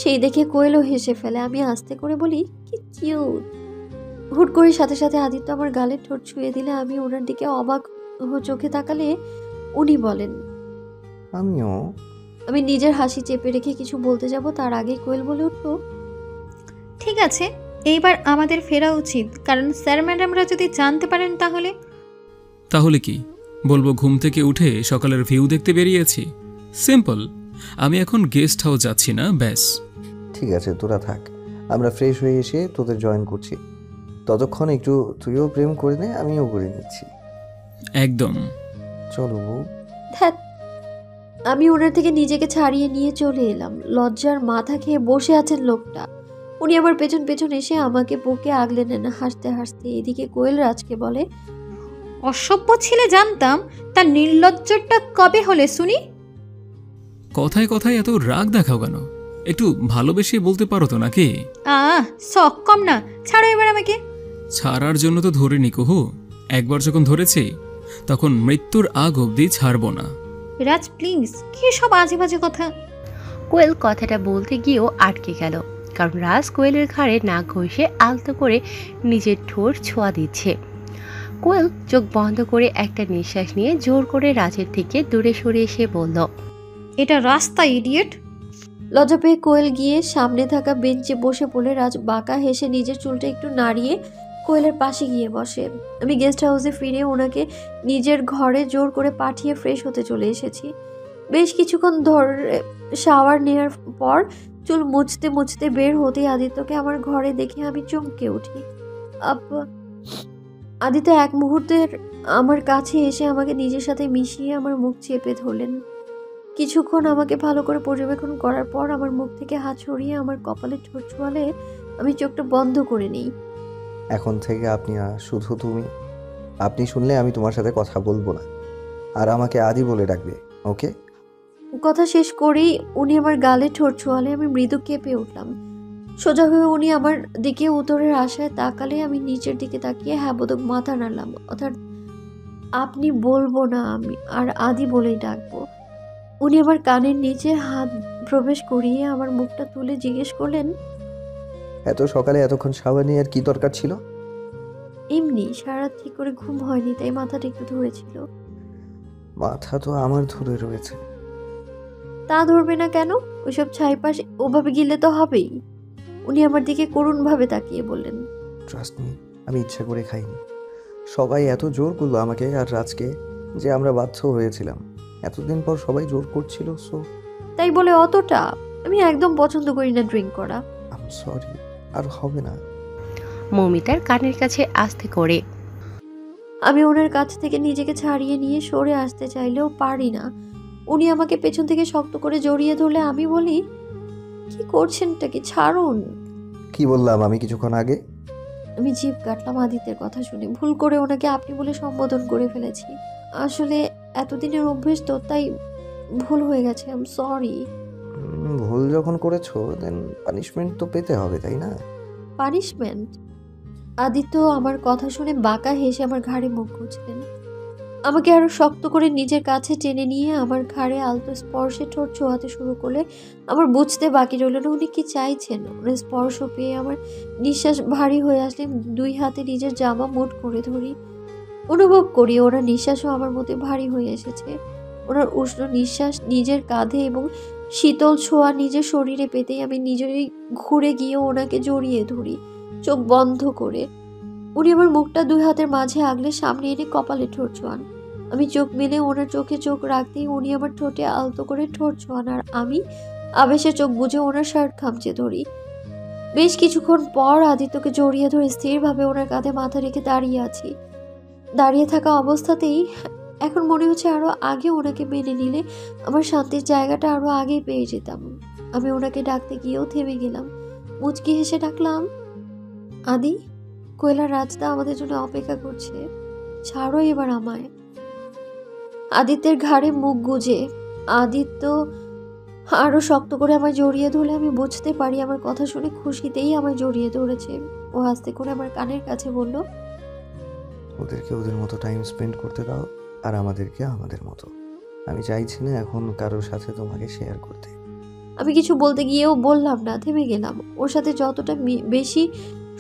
A: সেই দেখে কোয়েলও হেসে ফেলে। আমি আস্তে করে বলি, কি কিউট। হুট করে সাথে সাথে আদিত্য আমার গালে ঠোঁট ছুঁয়ে দিলে আমি ওনার দিকে অবাক চোখে তাকালে উনি বলেন।
B: আমিও।
A: আমি নিজের হাসি চেপে রেখে কিছু বলতে যাব, তার আগেই কোয়েল বলে উঠল,
G: ঠিক আছে, এইবার আমাদের ফেরা উচিত, কারণ স্যার ম্যাডামরা যদি জানতে পারেন তাহলে।
D: তাহলে কি বলবো? ঘুম থেকে উঠে সকালের ভিউ দেখতে বেরিয়েছি। সিম্পল। আমি এখন গেস্ট হাউস যাচ্ছি না, ব্যাস।
B: ঠিক আছে, তোরা থাক, আমরা ফ্রেশ হয়ে এসে তোদের জয়েন করছি। ততক্ষণ একটু তুইও প্রেম করে নে, আমিও করে নিচ্ছি।
D: একদম।
B: চলো বউ।
A: ধ্যাৎ। আমি ওনার থেকে নিজেকে ছাড়িয়ে নিয়ে চলে এলাম। লজ্জার মাথা খেয়ে বসে আছেন লোকটা। উনি আমার পেছন পেছন এসে আমাকে বুকে আগলে নেন হাসতে হাসতে। এদিকে কোয়েল রাজকে বলে,
G: অসভ্য ছেলে জানতাম, তার নির্লজ্জটা কবে হলে শুনি?
D: কথায় কথায় এত রাগ দেখাও কেন? একটু ভালোবেসে বলতে পারো তো নাকি?
G: শখ কম না, ছাড়ো এবার আমাকে।
D: ছাড়ার জন্য তো ধরে নি কুহু। একবার যখন ধরেছি তখন মৃত্যুর আগ অবধি ছাড়বো না।
G: রাজ প্লিজ, কি সব আজে বাজে কথা।
C: কোয়েল কথাটা বলতে গিয়েও আটকে গেল, কারণ রাজ কোয়েলের ঘাড়ে নাক ঘষে আলতো করে নিজের ঠোঁট ছোঁয়া দিচ্ছে। কোয়েল চোখ বন্ধ করে একটা নিঃশ্বাস নিয়ে জোর করে রাজের থেকে দূরে সরে এসে বলল,
G: এটা রাস্তা, ইডিয়েট।
A: লজ্জা পেয়ে কোয়েল গিয়ে সামনে থাকা বেঞ্চে বসে পড়লে রাজ বাঁকা হেসে নিজের চুলটা একটু নাড়িয়ে কোয়েলের পাশে গিয়ে বসে। আমি গেস্ট হাউসে ফিরে ওনাকে নিজের ঘরে জোর করে পাঠিয়ে ফ্রেশ হতে চলে এসেছি। বেশ কিছুক্ষণ ধরে শাওয়ার নেওয়ার পর চুল মুছতে মুছতে বের হতেই আদিত্যকে আমার ঘরে দেখে আমি চমকে উঠি। আদিত্য এক মুহূর্তের আমার কাছে এসে আমাকে নিজের সাথে মিশিয়ে আমার মুখ চেপে ধরলেন। কিছুক্ষণ আমাকে ভালো করে পর্যবেক্ষণ করার পর আমার মুখ থেকে হাত সরিয়ে আমার কপালে ঠোঁট ছোঁয়ালে আমি চোখটা বন্ধ করে নিই।
B: এখন থেকে আপনি শুধু তুমি। আপনি শুনলে আমি তোমার সাথে কথা বলবো না, আর আমাকে আদি বলে ডাকবে, ওকে?
A: কথা শেষ করেই উনি আমার গালে ঠোঁট ছোঁয়ালে আমি মৃদু কেঁপে উঠলাম। সোজা হয়ে উনি আমার দিকে উত্তরের আশায় তাকালে আমি নিচের দিকে তাকিয়ে হ্যাঁ বোধক মাথা নাড়লাম। অর্থাৎ আপনি বলবো না, আমি আর আদি বলেই ডাকবো। উনি আমার কানের নিচে হাত প্রবেশ করিয়ে আমার মুখটা তুলে জিজ্ঞেস করলেন,
B: এত সকালে এতক্ষণ শাওয়ার নিয়ে আর কি দরকার ছিল?
A: এমনি সারা ঠিক করে ঘুম হয়নি, তাই মাথাটা একটু ধরেছিল।
B: মাথা তো আমার ধরে রয়েছে।
A: তা ধরবে না কেন? ওইসব ছাইপাশ ওভাবে গিলে তো হবেই। উনি আমার দিকে করুণভাবে তাকিয়ে বললেন,
B: ট্রাস্ট মি, আমি ইচ্ছা করে খাইনি। সবাই এত জোর করলো আমাকে আর রাজকে যে আমরা বাধ্য হয়েছিলাম। এতদিন পর সবাই জোর করছিল, সো।
A: তাই বলে অতটা? আমি একদম পছন্দ করি না ড্রিঙ্ক করা।
B: আই এম সরি, আর হবে না।
C: মৌমিতার কানের কাছে আস্তে করে।
A: আমি ওনার কাছ থেকে নিজেকে ছাড়িয়ে নিয়ে সরে আসতে চাইলেও পারি না। উনি আমাকে পেছন থেকে শক্ত করে জড়িয়ে ধরলে আমি বলি, কি করছেনটা কি, ছাড়ুন।
B: কি বললাম আমি কিছুক্ষণ আগে?
A: আমি জিভ কাটলাম আদিত্যের কথা শুনে। ভুল করে ওনাকে আপনি বলে সম্বোধন করে ফেলেছি। আসলে এতদিনের অভ্যেস তো, তাই ভুল হয়ে গেছে। I am sorry.
B: ভুল যখন করেছো দেন পানিশমেন্ট তো পেতে হবে, তাই না?
A: পানিশমেন্ট? আদিত্য আমার কথা শুনে বাঁকা হেসে আমার ঘাড়ে মুখ গুজলেন। আমাকে আরো শক্ত করে নিজের কাছে টেনে নিয়ে আমার ঘাড়ে আলতো স্পর্শে ঠোঁট ছোঁয়াতে শুরু করলে আমার বুঝতে বাকি রইল না উনি কি চাইছেন। ওনার স্পর্শ পেয়ে আমার নিঃশ্বাস ভারী হয়ে আসলে দুই হাতে নিজের জামা মুঠ করে ধরি। অনুভব করি ওনার নিঃশ্বাসও আমার মধ্যে ভারী হয়ে এসেছে। ওনার উষ্ণ নিঃশ্বাস নিজের কাঁধে এবং শীতল ছোঁয়া নিজের শরীরে পেতেই আমি নিজেই ঘুরে গিয়ে ওনাকে জড়িয়ে ধরি, চোখ বন্ধ করে। উনি আমার মুখটা দুই হাতের মাঝে আগলে সামনে এনে কপালে ঠোঁট ছোঁয়ান। আমি চোখ মেলে ওনার চোখে চোখ রাখতেই উনি আমার ঠোঁটে আলতো করে ঠোঁট ছোঁয়ান, আর আমি আবেশে চোখ বুজে ওনার শার্ট খামচে ধরি। বেশ কিছুক্ষণ পর আদিত্যকে জড়িয়ে ধরে স্থিরভাবে ওনার কাঁধে মাথা রেখে দাঁড়িয়ে আছি। দাঁড়িয়ে থাকা অবস্থাতেই এখন মনে হচ্ছে আরো আগে ওনাকে মেনে নিলে আমার শান্তির জায়গাটা আরো আগেই পেয়ে যেতাম। আমি ওনাকে ডাকতে গিয়েও থেমে গেলাম। মুচকি হেসে ডাকলাম, আদি। কোয়েলা রাজদা আমাদের জন্য অপেক্ষা করছে, ছাড়ো এবার আমায়। আদিত্যের ঘাড়ে মুখ গুজে আদিত্য আরো শক্ত করে আমায় জড়িয়ে ধরলে আমি বুঝতে পারি আমার কথা শুনে খুশিতেই আমায় জড়িয়ে ধরেছে। ও আস্তে করে আমার কানের কাছে বলল,
B: ওদেরকে ওদের মতো টাইম স্পেন্ড করতে দাও, আর আমাদেরকে আমাদের মতো। আমি চাইছি না এখন কারোর সাথে তোমাকে শেয়ার করতে।
A: আমি কিছু বলতে গিয়েও বললাম না, থেমে গেলাম। ওর সাথে যতটা বেশি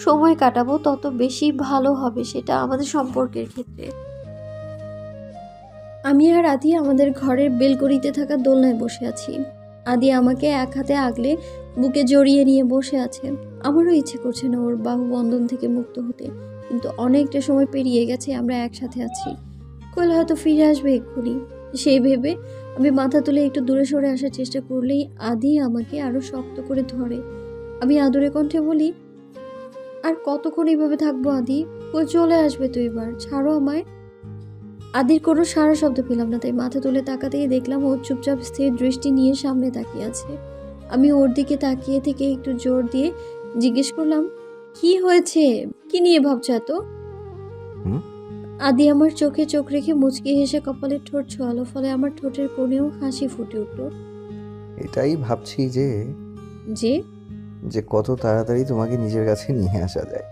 A: সময় কাটাবো তত বেশি ভালো হবে সেটা আমাদের সম্পর্কের ক্ষেত্রে। আমি আর আদি আমাদের ঘরের বেলকনিতে থাকা দোলনায় বসে আছি। আদি আমাকে এক হাতে আগলে বুকে জড়িয়ে নিয়ে বসে আছে। আমারও ইচ্ছে করছে না ওর বাহু বন্ধন থেকে মুক্ত হতে, কিন্তু অনেকটা সময় পেরিয়ে গেছে আমরা একসাথে আছি। কোয়েল হয়তো ফিরে আসবে এক্ষুনি, সেই ভেবে আমি মাথা তুলে একটু দূরে সরে আসার চেষ্টা করলেই আদি আমাকে আরো শক্ত করে ধরে। আমি আদুরে কণ্ঠে বলি, আর কতক্ষণ এইভাবে থাকবো আদি? কই চলে আসবে তো এবার, ছাড়ো আমায়। আদির কোনো সারা শব্দ পেলাম না, তাই মাথা তুলে তাকাতেই দেখলাম ও চুপচাপ স্থির দৃষ্টি নিয়ে সামনে তাকিয়ে আছে। আমি ওর দিকে তাকিয়ে থেকে একটু জোর দিয়ে জিজ্ঞেস করলাম, কি হয়েছে? কি নিয়ে ভাবছো এত? আদি আমার চোখে চোখ রেখে মুচকি হেসে কপালে ঠোঁট ছোঁয়ালো, ফলে আমার ঠোঁটের কোণেও হাসি ফুটে উঠল।
B: এটাই ভাবছি যে
A: যে
B: যে কত তাড়াতাড়ি তোমাকে নিজের কাছে নিয়ে আসা যায়।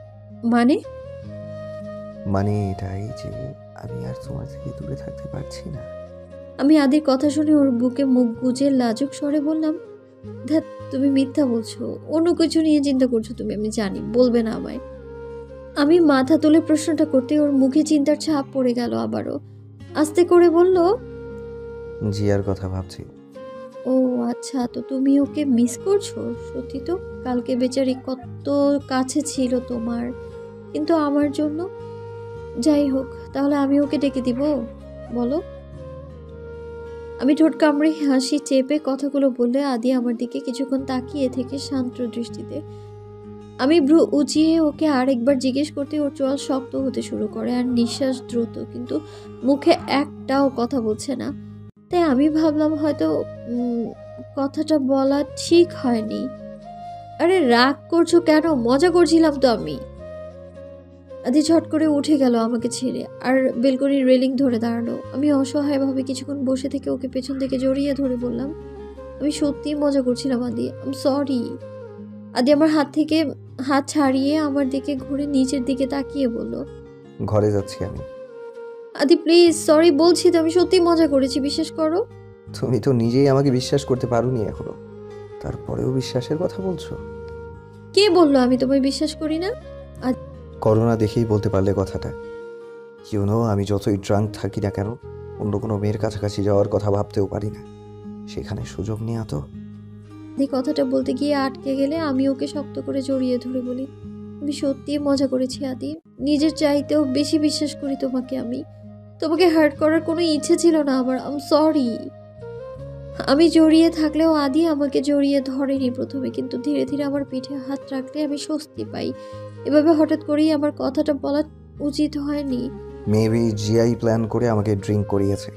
A: মানে
B: এটাই যে আমি আর তোমার থেকে দূরে থাকতে পারছি না।
A: আমি আদির কথা শুনে ওর বুকে মুখ গুজে লাজুক স্বরে বললাম, ধ্যাৎ, তুমি মিথ্যা বলছো, অন্য কিছু নিয়ে চিন্তা করছো তুমি, আমি জানি, বলবে না আমায়। আমি মাথা তুলে প্রশ্নটা করতে ওর মুখে চিন্তার ছাপ পড়ে গেল আবারও। আস্তে করে বলল,
B: জিয়ার কথা ভাবছি।
A: ও আচ্ছা, তো তুমি ওকে মিস করছো? সত্যি তো, কালকে বেচারি কত কাছে ছিল তোমার, কিন্তু আমার জন্য। যাই হোক, তাহলে আমি ওকে ডেকে দিব, বলো। আমি ঠোঁট কামড়ে হাসি চেপে কথাগুলো বললে আদি আমার দিকে কিছুক্ষণ তাকিয়ে থেকে শান্ত দৃষ্টিতে। আমি ভ্রু উঁচিয়ে ওকে আরেকবার জিজ্ঞেস করতে ওর চোয়াল শক্ত হতে শুরু করে আর নিঃশ্বাস দ্রুত, কিন্তু মুখে একটাও কথা বলছে না। তাই আমি ভাবলাম হয়তো কথাটা বলা ঠিক হয়নি। আরে রাগ করছো কেন? মজা করছিলাম তো আমি। আদি ঝট করে উঠে গেল আমাকে ছেড়ে আর বেলকনির রেলিং ধরে দাঁড়ালো। আমি অসহায়ভাবে কিছুক্ষণ বসে থেকে ওকে পেছন থেকে জড়িয়ে ধরে বললাম, আমি সত্যিই মজা করছিলাম আদি, আই এম সরি। আদি আমার হাত থেকে হাত ছাড়িয়ে আমার দিকে ঘুরে নিচের দিকে তাকিয়ে বলল,
B: ঘরে যাচ্ছি আমি।
A: আদি প্লিজ, সরি বলছি তো, আমি সত্যিই মজা করেছি, বিশ্বাস করো।
B: তুমি তো নিজেই আমাকে বিশ্বাস করতে পারোনি এখনো, তারপরেও বিশ্বাসের কথা বলছো?
A: কে বললো আমি তোমায় বিশ্বাস করি না?
B: করোনা দেখেই বলতে পারলে কথাটা। আমি যতই ড্রাঙ্ক থাকি না কেন, অন্য কোনো মেয়ের কাছাকাছি যাওয়ার কথা ভাবতেও পারি না, সেখানে সুযোগ নেওয়া তো।
A: আদি কথাটা বলতে গিয়ে আটকে গেলে আমি ওকে শক্ত করে জড়িয়ে ধরে বলি, আমি সত্যিই মজা করেছি আদি, নিজের চাইতেও বেশি বিশ্বাস করি তোমাকে আমি। তোমাকে হার্ট করার কোনো ইচ্ছে ছিল না আমার, আই এম সরি। আমি জড়িয়ে থাকলেও আদি আমাকে জড়িয়ে ধরেনি প্রথমে, কিন্তু ধীরে ধীরে আমার পিঠে হাত রাখলে আমি স্বস্তি পাই। এভাবে হঠাৎ করেই আমার কথাটা বলা উচিত হয়নি।
B: মেবি জিআই প্ল্যান করে আমাকে ড্রিঙ্ক করিয়েছে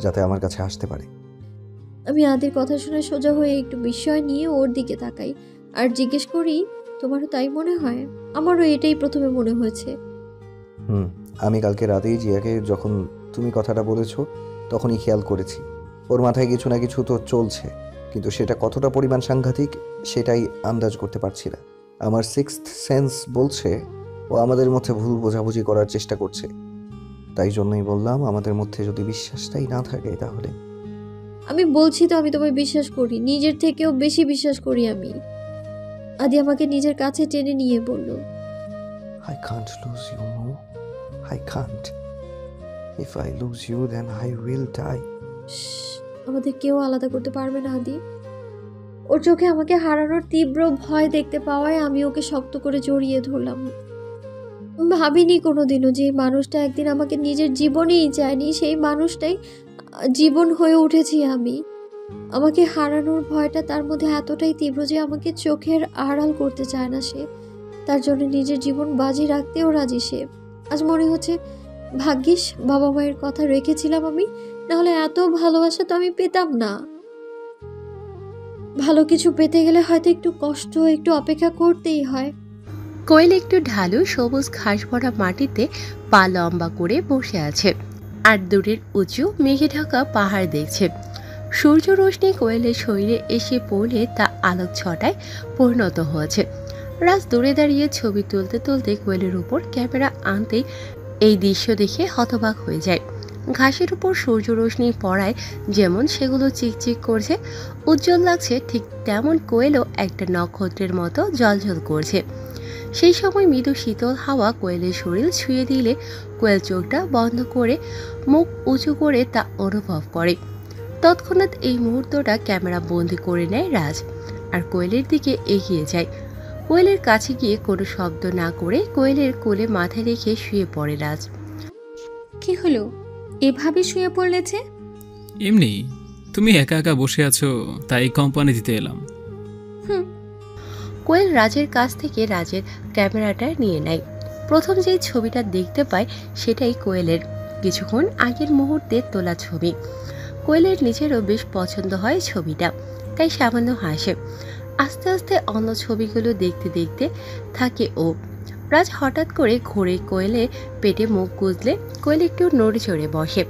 B: যাতে আমার কাছে আসতে পারে।
A: আমি আদির কথা শুনে সোজা হয়ে একটু বিস্ময় নিয়ে ওর দিকে তাকাই আর জিজ্ঞেস করি, তোমারও তাই মনে হয়? আমারও এটাই প্রথমে মনে হয়েছে।
B: আমি কালকে রাতেই জিয়াকে যখন তুমি কথাটা বলেছো তখনই খেয়াল করেছি, ওর মাথায় কিছু না কিছু তো চলছে, কিন্তু সেটা কতটা পরিমাণ সাংঘাতিক সেটাই আন্দাজ করতে পারছি না। আমার সিক্সথ সেন্স বলছে ও আমাদের মধ্যে ভুল বোঝাবুঝি করার চেষ্টা করছে। তাই জন্যই বললাম, আমাদের মধ্যে যদি বিশ্বাসটাই না থাকে তাহলে।
A: আমি বলছি তো আমি তোমায় বিশ্বাস করি, নিজের থেকেও বেশি বিশ্বাস করি আমি। আদি আমাকে নিজের কাছে টেনে নিয়ে বলল,
B: I can't lose you, Mo. I can't. If I lose you, then I will die.
A: আমাদের কেউ আলাদা করতে পারবে না আদি। ওর চোখে আমাকে হারানোর তীব্র ভয় দেখতে পাওয়ায় আমি ওকে শক্ত করে জড়িয়ে ধরলাম। ভাবিনি কোনোদিনও যে মানুষটা একদিন আমাকে নিজের জীবনেই চায়নি, সেই মানুষটাই জীবন হয়ে উঠেছি আমি। আমাকে হারানোর ভয়টা তার মধ্যে এতটাই তীব্র যে আমাকে চোখের আড়াল করতে চায় না সে। তার জন্য নিজের জীবন বাজি রাখতেও রাজি সে। আজ মনে হচ্ছে ভাগ্যিস বাবা মায়ের কথা রেখেছিলাম আমি, নাহলে এত ভালোবাসা তো আমি পেতাম না। ভালো কিছু পেতে গেলে হয়তো একটু কষ্ট, একটু অপেক্ষা করতেই হয়।
C: কোয়েল একটু ঢালু সবুজ ঘাস ভরা মাটিতে পা লম্বা করে বসে আছে আর দূরের উঁচু মেঘে ঢাকা পাহাড় দেখছে। সূর্য রোশনি কোয়েলের শরীরে এসে পড়লে তা আলোক ছটায় পরিণত হয়েছে। রাজ দূরে দাঁড়িয়ে ছবি তুলতে তুলতে কোয়েলের উপর ক্যামেরা আনতেই এই দৃশ্য দেখে হতবাক হয়ে যায়। ঘাসের উপর সূর্য রোশনি পড়ায় যেমন সেগুলো চিকচিক করছে, উজ্জ্বল লাগছে, ঠিক তেমন কোয়েলও একটা নক্ষত্রের মতো জ্বলজ্বল করছে। সেই সময় মৃদু শীতল হাওয়া কোয়েলের শরীর ছুঁয়ে দিলে কোয়েল চোখটা বন্ধ করে মুখ উঁচু করে তা অনুভব করে। তৎক্ষণাৎ এই মুহূর্তটা ক্যামেরা বন্দি করে নেয় রাজ, আর কোয়েলের দিকে এগিয়ে যায়। কোয়েলের কাছে গিয়ে কোনো শব্দ না করে কোয়েলের কোলে মাথা রেখে শুয়ে পড়ে রাজ।
G: কি হলো, এভাবে শুয়ে পড়লে যে?
D: এমনি, তুমি একা একা বসে আছো তাই কোম্পানি দিতে এলাম।
G: হুম।
C: কোয়েল রাজের কাছ থেকে রাজের ক্যামেরাটা নিয়ে নেয়। প্রথম যেই ছবিটা দেখতে পায় সেটাই কোয়েলের কিছুক্ষণ আগের মুহূর্তে তোলা ছবি। কোয়েলের নিজেরও বেশ পছন্দ হয় ছবিটা, তাই সামান্য হাসে। আস্তে আস্তে অন্য ছবিগুলো দেখতে দেখতে থাকে ও। রাজ হঠাৎ করে ঘুরে কোয়েলের পেটে মুখ গুজলে কোয়েল একটু নড়ে চড়ে বসে।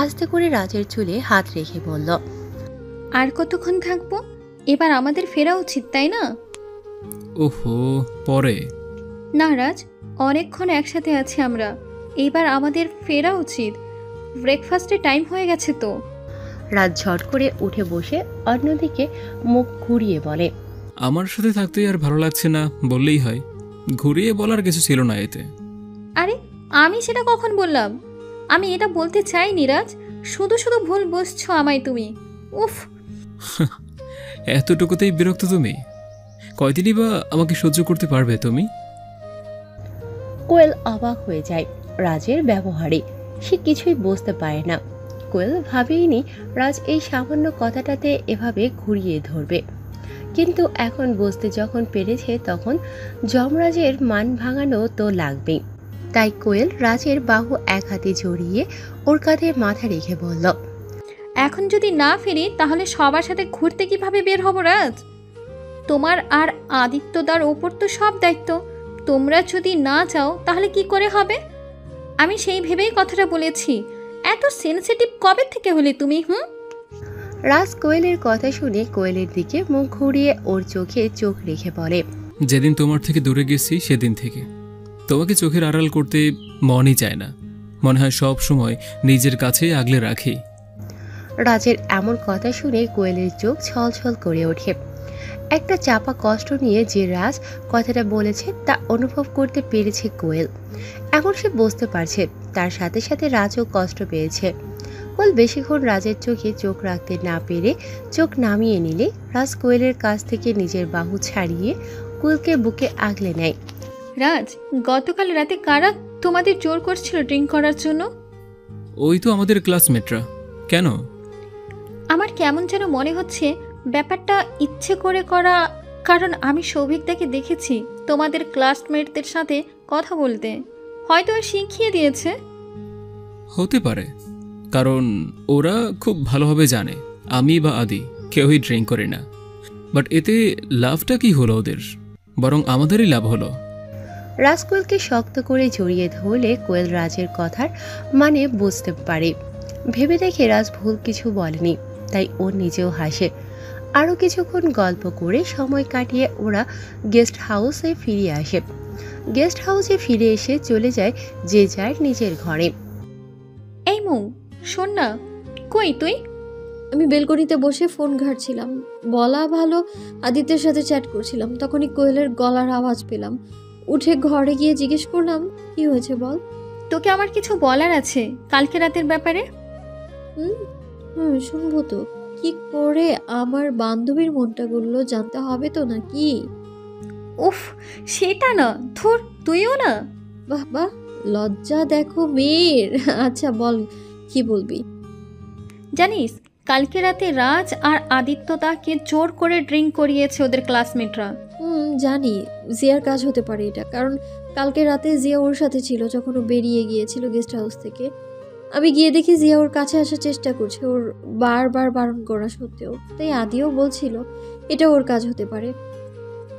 C: আস্তে করে রাজের চুলে হাত রেখে বলল,
G: আর কতক্ষণ থাকবো? এবার আমাদের ফেরা উচিত, তাই না?
D: ওহো, পরে।
G: না রাজ, অনেকক্ষণ একসাথে আছি আমরা, এইবার আমাদের ফেরা উচিত। ব্রেকফাস্টের টাইম হয়ে গেছে তো।
C: রাজ ঝট করে উঠে বসে অন্যদিকে মুখ ঘুরিয়ে বলে,
D: আমার সাথে থাকতেই আর ভালো লাগছে না বললেই হয়, ঘুরিয়ে বলার কিছু ছিল না এতে।
G: আরে আমি সেটা কখন বললাম? আমি এটা বলতে চাইনি রাজ, শুধু শুধু ভুল বসছো আমায় তুমি। উফ,
D: এতটুকুতেই বিরক্ত তুমি? কয়দিনই বা আমাকে সহ্য করতে পারবে তুমি?
C: কোয়েল অবাক হয়ে যায় রাজের ব্যবহারে। সে কিছুই বুঝতে পারে না। কোয়েল ভাবেইনি রাজ এই সামান্য কথাটাতে এভাবে ঘুরিয়ে ধরবে, কিন্তু এখন বুঝতে যখন পেরেছে তখন যমরাজের মান ভাঙানো তো লাগবেই। তাই কোয়েল রাজের বাহু এক হাতে জড়িয়ে ওর কাঁধে মাথা রেখে বলল,
G: এখন যদি না ফিরি তাহলে সবার সাথে ঘুরতে কিভাবে বের হব রাজ? তোমার আর আদিত্যদার ওপর তো সব দায়িত্ব। তোমরা যদি না যাও তাহলে কি করে হবে? আমি সেই ভেবেই কথাটা বলেছি। এত সেনসিটিভ কবে থেকে হলে তুমি?
C: রাজ কোয়েলের কথা শুনে কোয়েলের দিকে মুখ ঘুরিয়ে ওর চোখে চোখ রেখে বলে,
D: যেদিন তোমার থেকে দূরে গেছি সেদিন থেকে তোমাকে চোখের আড়াল করতে মনই চায় না, মনে হয় সব সময় নিজের কাছে আগলে রাখি।
C: রাজের এমন কথা শুনে কোয়েলের চোখ ছলছল করে ওঠে। একটা চাপা কষ্ট নিয়ে যে রাজ কথাটা বলেছে তা অনুভব করতে পেরেছে কোয়েল। এখন সে বুঝতে পারছে তার সাথে সাথে রাজও কষ্ট পেয়েছে। কোয়েল বেশিক্ষণ রাজের চোখে চোখ রাখতে না পেরে চোখ নামিয়ে নিলে রাজ কোয়েলের কাছ থেকে নিজের বাহু ছাড়িয়ে কোয়েলকে বুকে আগলে নেয়।
G: রাজ, গতকাল রাতে কারা তোমাদের জোর করছিল ড্রিঙ্ক করার জন্য?
D: ওই তো আমাদের ক্লাসমেটরা। কেন?
G: আমার কেমন যেন মনে হচ্ছে ব্যাপারটা ইচ্ছে করে করা, কারণ আমি সৌভিকদাকে দেখেছি তোমাদের ক্লাসমেটদের সাথে কথা বলতে। হয়তো শিখিয়ে দিয়েছে।
D: হতে পারে, কারণ ওরা খুব ভালোভাবে জানে আমি বা আদি কেউই ড্রিঙ্ক করে না। বাট এতে লাভটা কি হলো ওদের? বরং আমাদেরই লাভ হলো।
C: রাজ কোয়েলকে শক্ত করে জড়িয়ে ধরলে কোয়েল রাজের কথার মানে বুঝতে পারে। ভেবে দেখে রাজ ভুল কিছু বলেনি, তাই ও নিজেও হাসে। আরও কিছুক্ষণ গল্প করে সময় কাটিয়ে ওরা গেস্ট হাউসে ফিরে আসে। গেস্ট হাউসে ফিরে এসে চলে যায় যে যার নিজের ঘরে।
G: এই মৌ, শোন না, কই তুই?
A: আমি বেলকনিতে বসে ফোন ঘাঁটছিলাম, বলা ভালো আদিত্যের সাথে চ্যাট করছিলাম। তখনই কোয়েলের গলার আওয়াজ পেলাম। উঠে ঘরে গিয়ে জিজ্ঞেস করলাম, কি হয়েছে বল।
G: তোকে আমার কিছু বলার আছে কালকে রাতের ব্যাপারে।
A: শুনবো তো। কি করে আমার বান্ধবীর মনটা গড়লো জানতে হবে তো নাকি?
G: উফ, সেটা না, ধুর, তুইও না।
A: বাহ বাহ, লজ্জা দেখো মেয়ের। আচ্ছা বল, কি বলবি?
G: জানিস, কালকে রাতে রাজ আর আদিত্যদাকে জোর করে ড্রিঙ্ক করিয়েছে ওদের ক্লাসমেটরা।
A: জানি, জিয়ার কাজ হতে পারে এটা, কারণ কালকে রাতে জিয়া ওর সাথে ছিল যখন ও বেরিয়ে গিয়েছিল গেস্ট হাউস থেকে। আমি গিয়ে দেখি জিয়া ওর কাছে আসার চেষ্টা করছে, ওর বারবার বারণ করা সত্ত্বেও। তাই আদিও বলছিল এটা ওর কাজ হতে পারে।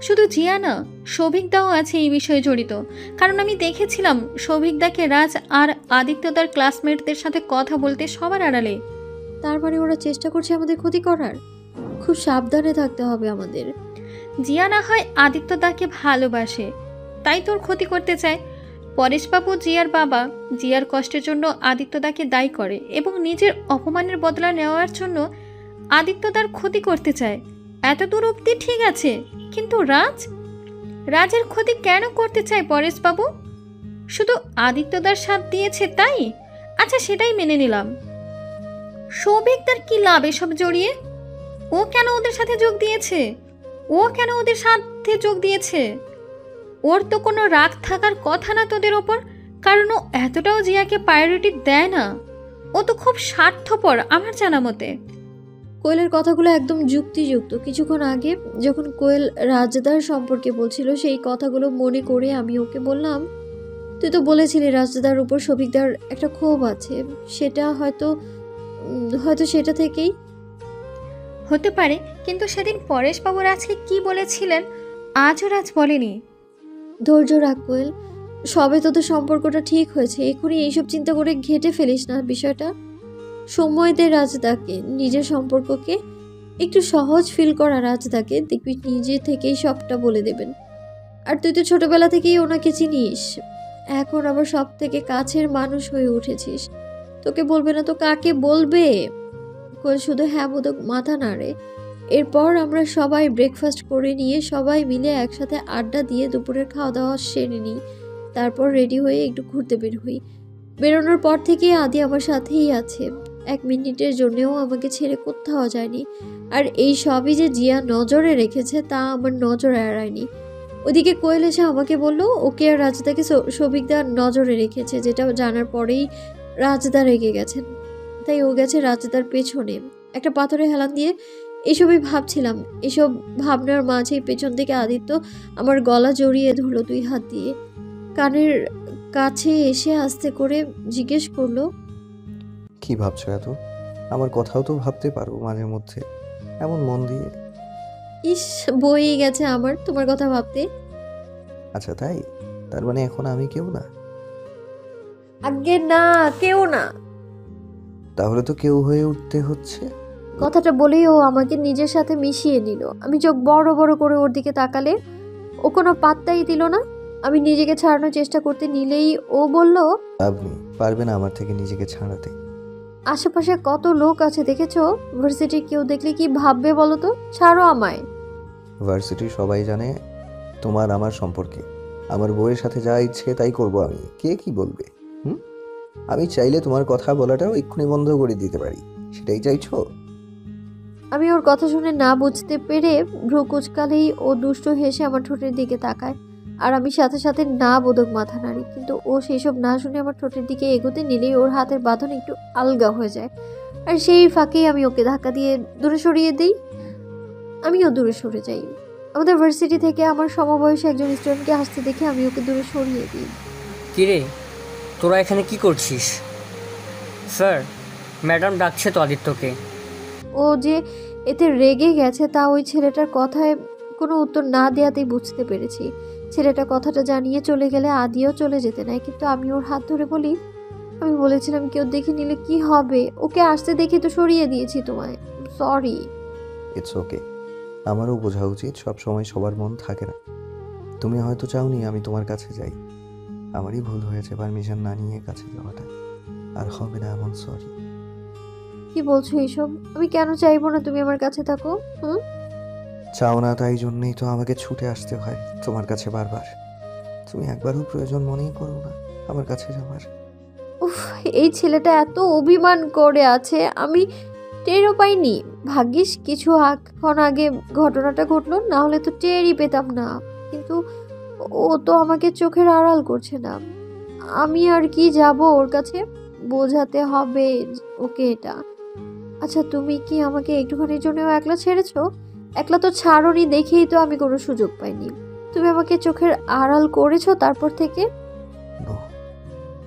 G: শুধু জিয়া না, সৌভিকদাও আছে এই বিষয়ে জড়িত, কারণ আমি দেখেছিলাম সৌভিকদাকে রাজ আর আদিত্যদার ক্লাসমেটদের সাথে কথা বলতে সবার আড়ালে।
A: তার মানে ওরা চেষ্টা করছে আমাদের ক্ষতি করার। খুব সাবধানে থাকতে হবে আমাদের।
G: জিয়া না হয় আদিত্যদাকে ভালোবাসে, তাই তোর ক্ষতি করতে চায়। পরেশবাবু জিয়ার বাবা জিয়ার কষ্টের জন্য আদিত্যদাকে দায়ী করে এবং নিজের অপমানের বদলা নেওয়ার জন্য আদিত্যদার ক্ষতি করতে চায়। এত দূর অব্দি ঠিক আছে, কিন্তু রাজের ক্ষতি কেন করতে চায় পরেশবাবু? শুধু আদিত্যদার সাথ দিয়েছে তাই? আচ্ছা, সেটাই মেনে নিলাম। সৌভিকদার কি লাভ এসব জড়িয়ে? ও কেন ওদের সাথে যোগ দিয়েছে? ওর তো কোনো রাগ থাকার কথা না তোদের ওপর, কারণ ও এতটাও জিয়াকে প্রায়োরিটি দেয় না। ও তো খুব স্বার্থপর আমার জানা মতে।
A: কোয়েলের কথাগুলো একদম যুক্তিযুক্ত। কিছুক্ষণ আগে যখন কোয়েল রাজদার সম্পর্কে বলছিল সেই কথাগুলো মনে করে আমি ওকে বললাম, তুই তো বলেছিলি রাজদার উপর শফিকদার একটা ক্ষোভ আছে, সেটা হয়তো সেটা থেকেই
G: হতে পারে, কিন্তু সেদিন পরেশবাবু রাজকে কি বলেছিলেন আজও রাজ বলেনি।
A: ধৈর্য রাখ কোয়েল, সবে তোদের সম্পর্কটা ঠিক হয়েছে, এখনই এইসব চিন্তা করে ঘেটে ফেলিস না বিষয়টা। সময় দে রাজদাকে, নিজের সম্পর্ককে একটু সহজ ফিল করা রাজদাকে, দেখবি নিজে থেকেই সবটা বলে দেবেন। আর তুই তো ছোটবেলা থেকেই ওনাকে চিনিস, এখন আবার সব থেকে কাছের মানুষ হয়ে উঠেছিস, তোকে বলবে না তো কাকে বলবে? কোয়েল শুধু হ্যাঁ বোধক মাথা নাড়ে। এরপর আমরা সবাই ব্রেকফাস্ট করে নিয়ে সবাই মিলে একসাথে আড্ডা দিয়ে দুপুরের খাওয়া দাওয়া সেরে নিই। তারপর রেডি হয়ে একটু ঘুরতে বের হই। বেরোনোর পর থেকে আদি আমার সাথেই আছে, 1 মিনিটের জন্যও আমাকে ছেড়ে কোথাও যায়নি। আর এই সবই যে জিয়া নজরে রেখেছে তা আমার নজর এড়ায়নি। ওদিকে কোয়েল এসে আমাকে বলল ওকে আর রাজদাকে সৌভিকদা নজরে রেখেছে, যেটা জানার পরেই রাজদা রেগে গেছেন, তাই ও গেছে রাজদার পেছনে। একটা পাথরে হেলান দিয়ে এসবই ভাবছিলাম। এসব ভাবনার মাঝেই পেছন থেকে আদিত্য আমার গলা জড়িয়ে ধরলো 2 হাত দিয়ে, কানের কাছে এসে আস্তে করে জিজ্ঞেস করলো,
B: কি ভাবছো এত? আমার কথাও তো ভাবতে পারো মাঝে মধ্যে, এমন মন দিয়ে।
A: ইস, বই গেছে আমার তোমার কথা ভাবতে।
B: আচ্ছা তাই? তার মানে এখন আমি কেউ না?
A: আগে না, কেউ না।
B: তাহলে তো কেউ হয়ে উঠতে হচ্ছে।
A: কথাটা বলেই ও আমাকে নিজের সাথে মিশিয়ে নিল। আমি চোখ বড় বড় করে ওর দিকে তাকালে ও কোনো পাত্তাই দিল না। আমি নিজেকে ছাড়ানোর চেষ্টা করতে নিলেই ও বলল,
B: আপনি পারবে না আমার থেকে নিজেকে ছাড়াতে।
A: আশেপাশে কত লোক আছে দেখেছো, ভার্সিটির কেউ দেখলে কি ভাববে বলো তো? ছাড়ো আমায়।
B: ভার্সিটির সবাই জানে তোমার আমার সম্পর্কে। আমার বউয়ের সাথে যা ইচ্ছে তাই করব আমি, কে কি বলবে? আমি চাইলে তোমার কথা বলাটাও এক্ষুনি বন্ধ করে দিতে পারি, সেটাই চাইছো?
A: আমি ওর কথা শুনে না বুঝতে পেরে ভ্রু কুচকালেই ও দুষ্ট হেসে আমার ঠোঁটের দিকে তাকায়, আর আমি সাথে সাথে না বোধক মাথা নাড়ি। কিন্তু ও সেই সব না শুনে আমার ঠোঁটের দিকে এগোতে নিলেই ওর হাতের বাঁধন একটু আলগা হয়ে যায়, আর সেই ফাঁকেই আমি ওকে ধাক্কা দিয়ে দূরে সরিয়ে দিই। আমিও দূরে সরে যাই। আমাদের ভার্সিটি থেকে আমার সমবয়সী একজন স্টুডেন্টকে হাসতে দেখে আমি ওকে দূরে সরিয়ে দিই।
H: কিরে, তোরা এখানে কি করছিস? স্যার, ম্যাডাম ডাকছে তো আদিত্যকে।
A: ও যে এতে রেগে গেছে তা ওই ছেলেটার কথায় কোনো উত্তর না দেওয়াতেই বুঝতে পেরেছি। ছেলেটা কথাটা জানিয়ে চলে গেলে আদিও চলে যেতে নেয়, কিন্তু আমি ওর হাত ধরে বলি, আমি বলেছিলাম কেউ দেখে নিলে কি হবে, ওকে আসতে দেখে তো সরিয়ে দিয়েছি তোমায়, সরি।
B: ইটস ওকে, আমারও বোঝা উচিত সব সময় সবার মন থাকে না। তুমি হয়তো চাওনি আমি তোমার কাছে যাই, আমারই ভুল হয়েছে পারমিশন না নিয়ে কাছে যাওয়াটা। আর হবে না এমন, সরি।
A: কি বলছো এইসব? আমি কেন চাইবো না তুমি আমার কাছে থাকো?
B: চাও না তাই জন্যই তো আমাকে ছুটে আসতে হয় তোমার কাছে বারবার। তুমি একবারও প্রয়োজন মনেই করো না আমার কাছে যাওয়ার।
A: উফ, এই ছেলেটা এত অভিমান করে আছে আমি টেরও পাইনি। ভাগ্যিস কিছুক্ষণ আগে ঘটনাটা ঘটলো, না হলে তো টেরই পেতাম না। কিন্তু ও তো আমাকে চোখের আড়াল করছে না। আমি আর কি যাব ওর কাছে? বোঝাতে হবে ওকে এটা। আচ্ছা, তুমি কি আমাকে একটুখানির জন্যও একলা ছেড়েছো? একলা তো ছাড়োনি দেখেই তো আমি কোনো সুযোগ পাইনি। তুমি আমাকে চোখের আড়াল করেছো তারপর থেকে?
B: No,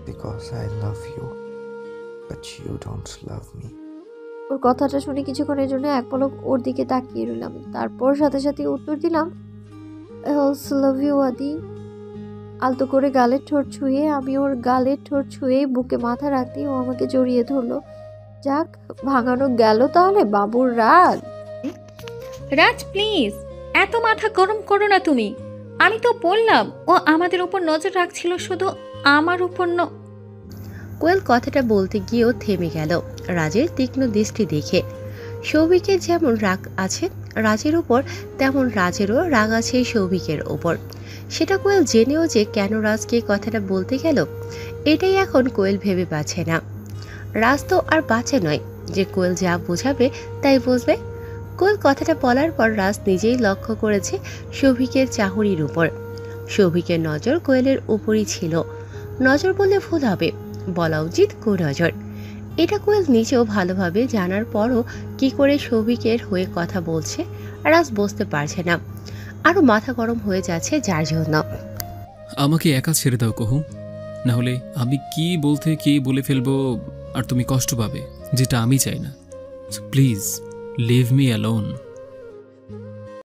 B: because I love you, but you don't love me.
A: ওর কথাটা শুনে কিছুক্ষণের জন্য এক পলক ওর দিকে তাকিয়ে রইলাম, তারপর সাথে সাথে উত্তর দিলাম, I also love you আদি। আলতো করে গালের ঠোঁট ছুঁয়ে আমি ওর গালের ঠোঁট ছুঁয়েই বুকে মাথা রাখতেই ও আমাকে জড়িয়ে ধরলো। যাক, ভাঙানো গেল তাহলে বাবুর রাগ।
G: রাজ প্লিজ, এত মাথা গরম করো না তুমি। আমি তো বললাম ও আমাদের উপর নজর রাখছিল শুধু আমার উপর
C: কোয়েল কথাটা বলতে গিয়েও থেমে গেল রাজের তীক্ষ্ণ দৃষ্টি দেখে। সৌভিকের যেমন রাগ আছে রাজের ওপর, তেমন রাজেরও রাগ আছে সৌভিকের ওপর। সেটা কোয়েল জেনেও যে কেন রাজকে কথাটা বলতে গেল, এটাই এখন কোয়েল ভেবে পাচ্ছে না। রাজ তো আর বাচ্চা নয় যে কোয়েল যা বোঝাবে তাই বুঝবে। কোয়েল কথাটা বলার পর রাজ নিজেই লক্ষ্য করেছে সৌভিকের চাহনির উপর। সৌভিকের নজর কোয়েলের উপরই ছিল। নজর বললে ভুল হবে, বলা উচিত কুনজর। এটা কোয়েল নিজেও ভালোভাবে জানার পরও কি করে সৌভিকের হয়ে কথা বলছে রাজ বুঝতে পারছে না। আরো মাথা গরম হয়ে যাচ্ছে যার জন্য।
D: আমাকে একা ছেড়ে দাও কহু, না হলে আমি কি বলতে কি বলে ফেলবো আর তুমি কষ্ট পাবে, যেটা আমি চাই না। Please leave me alone.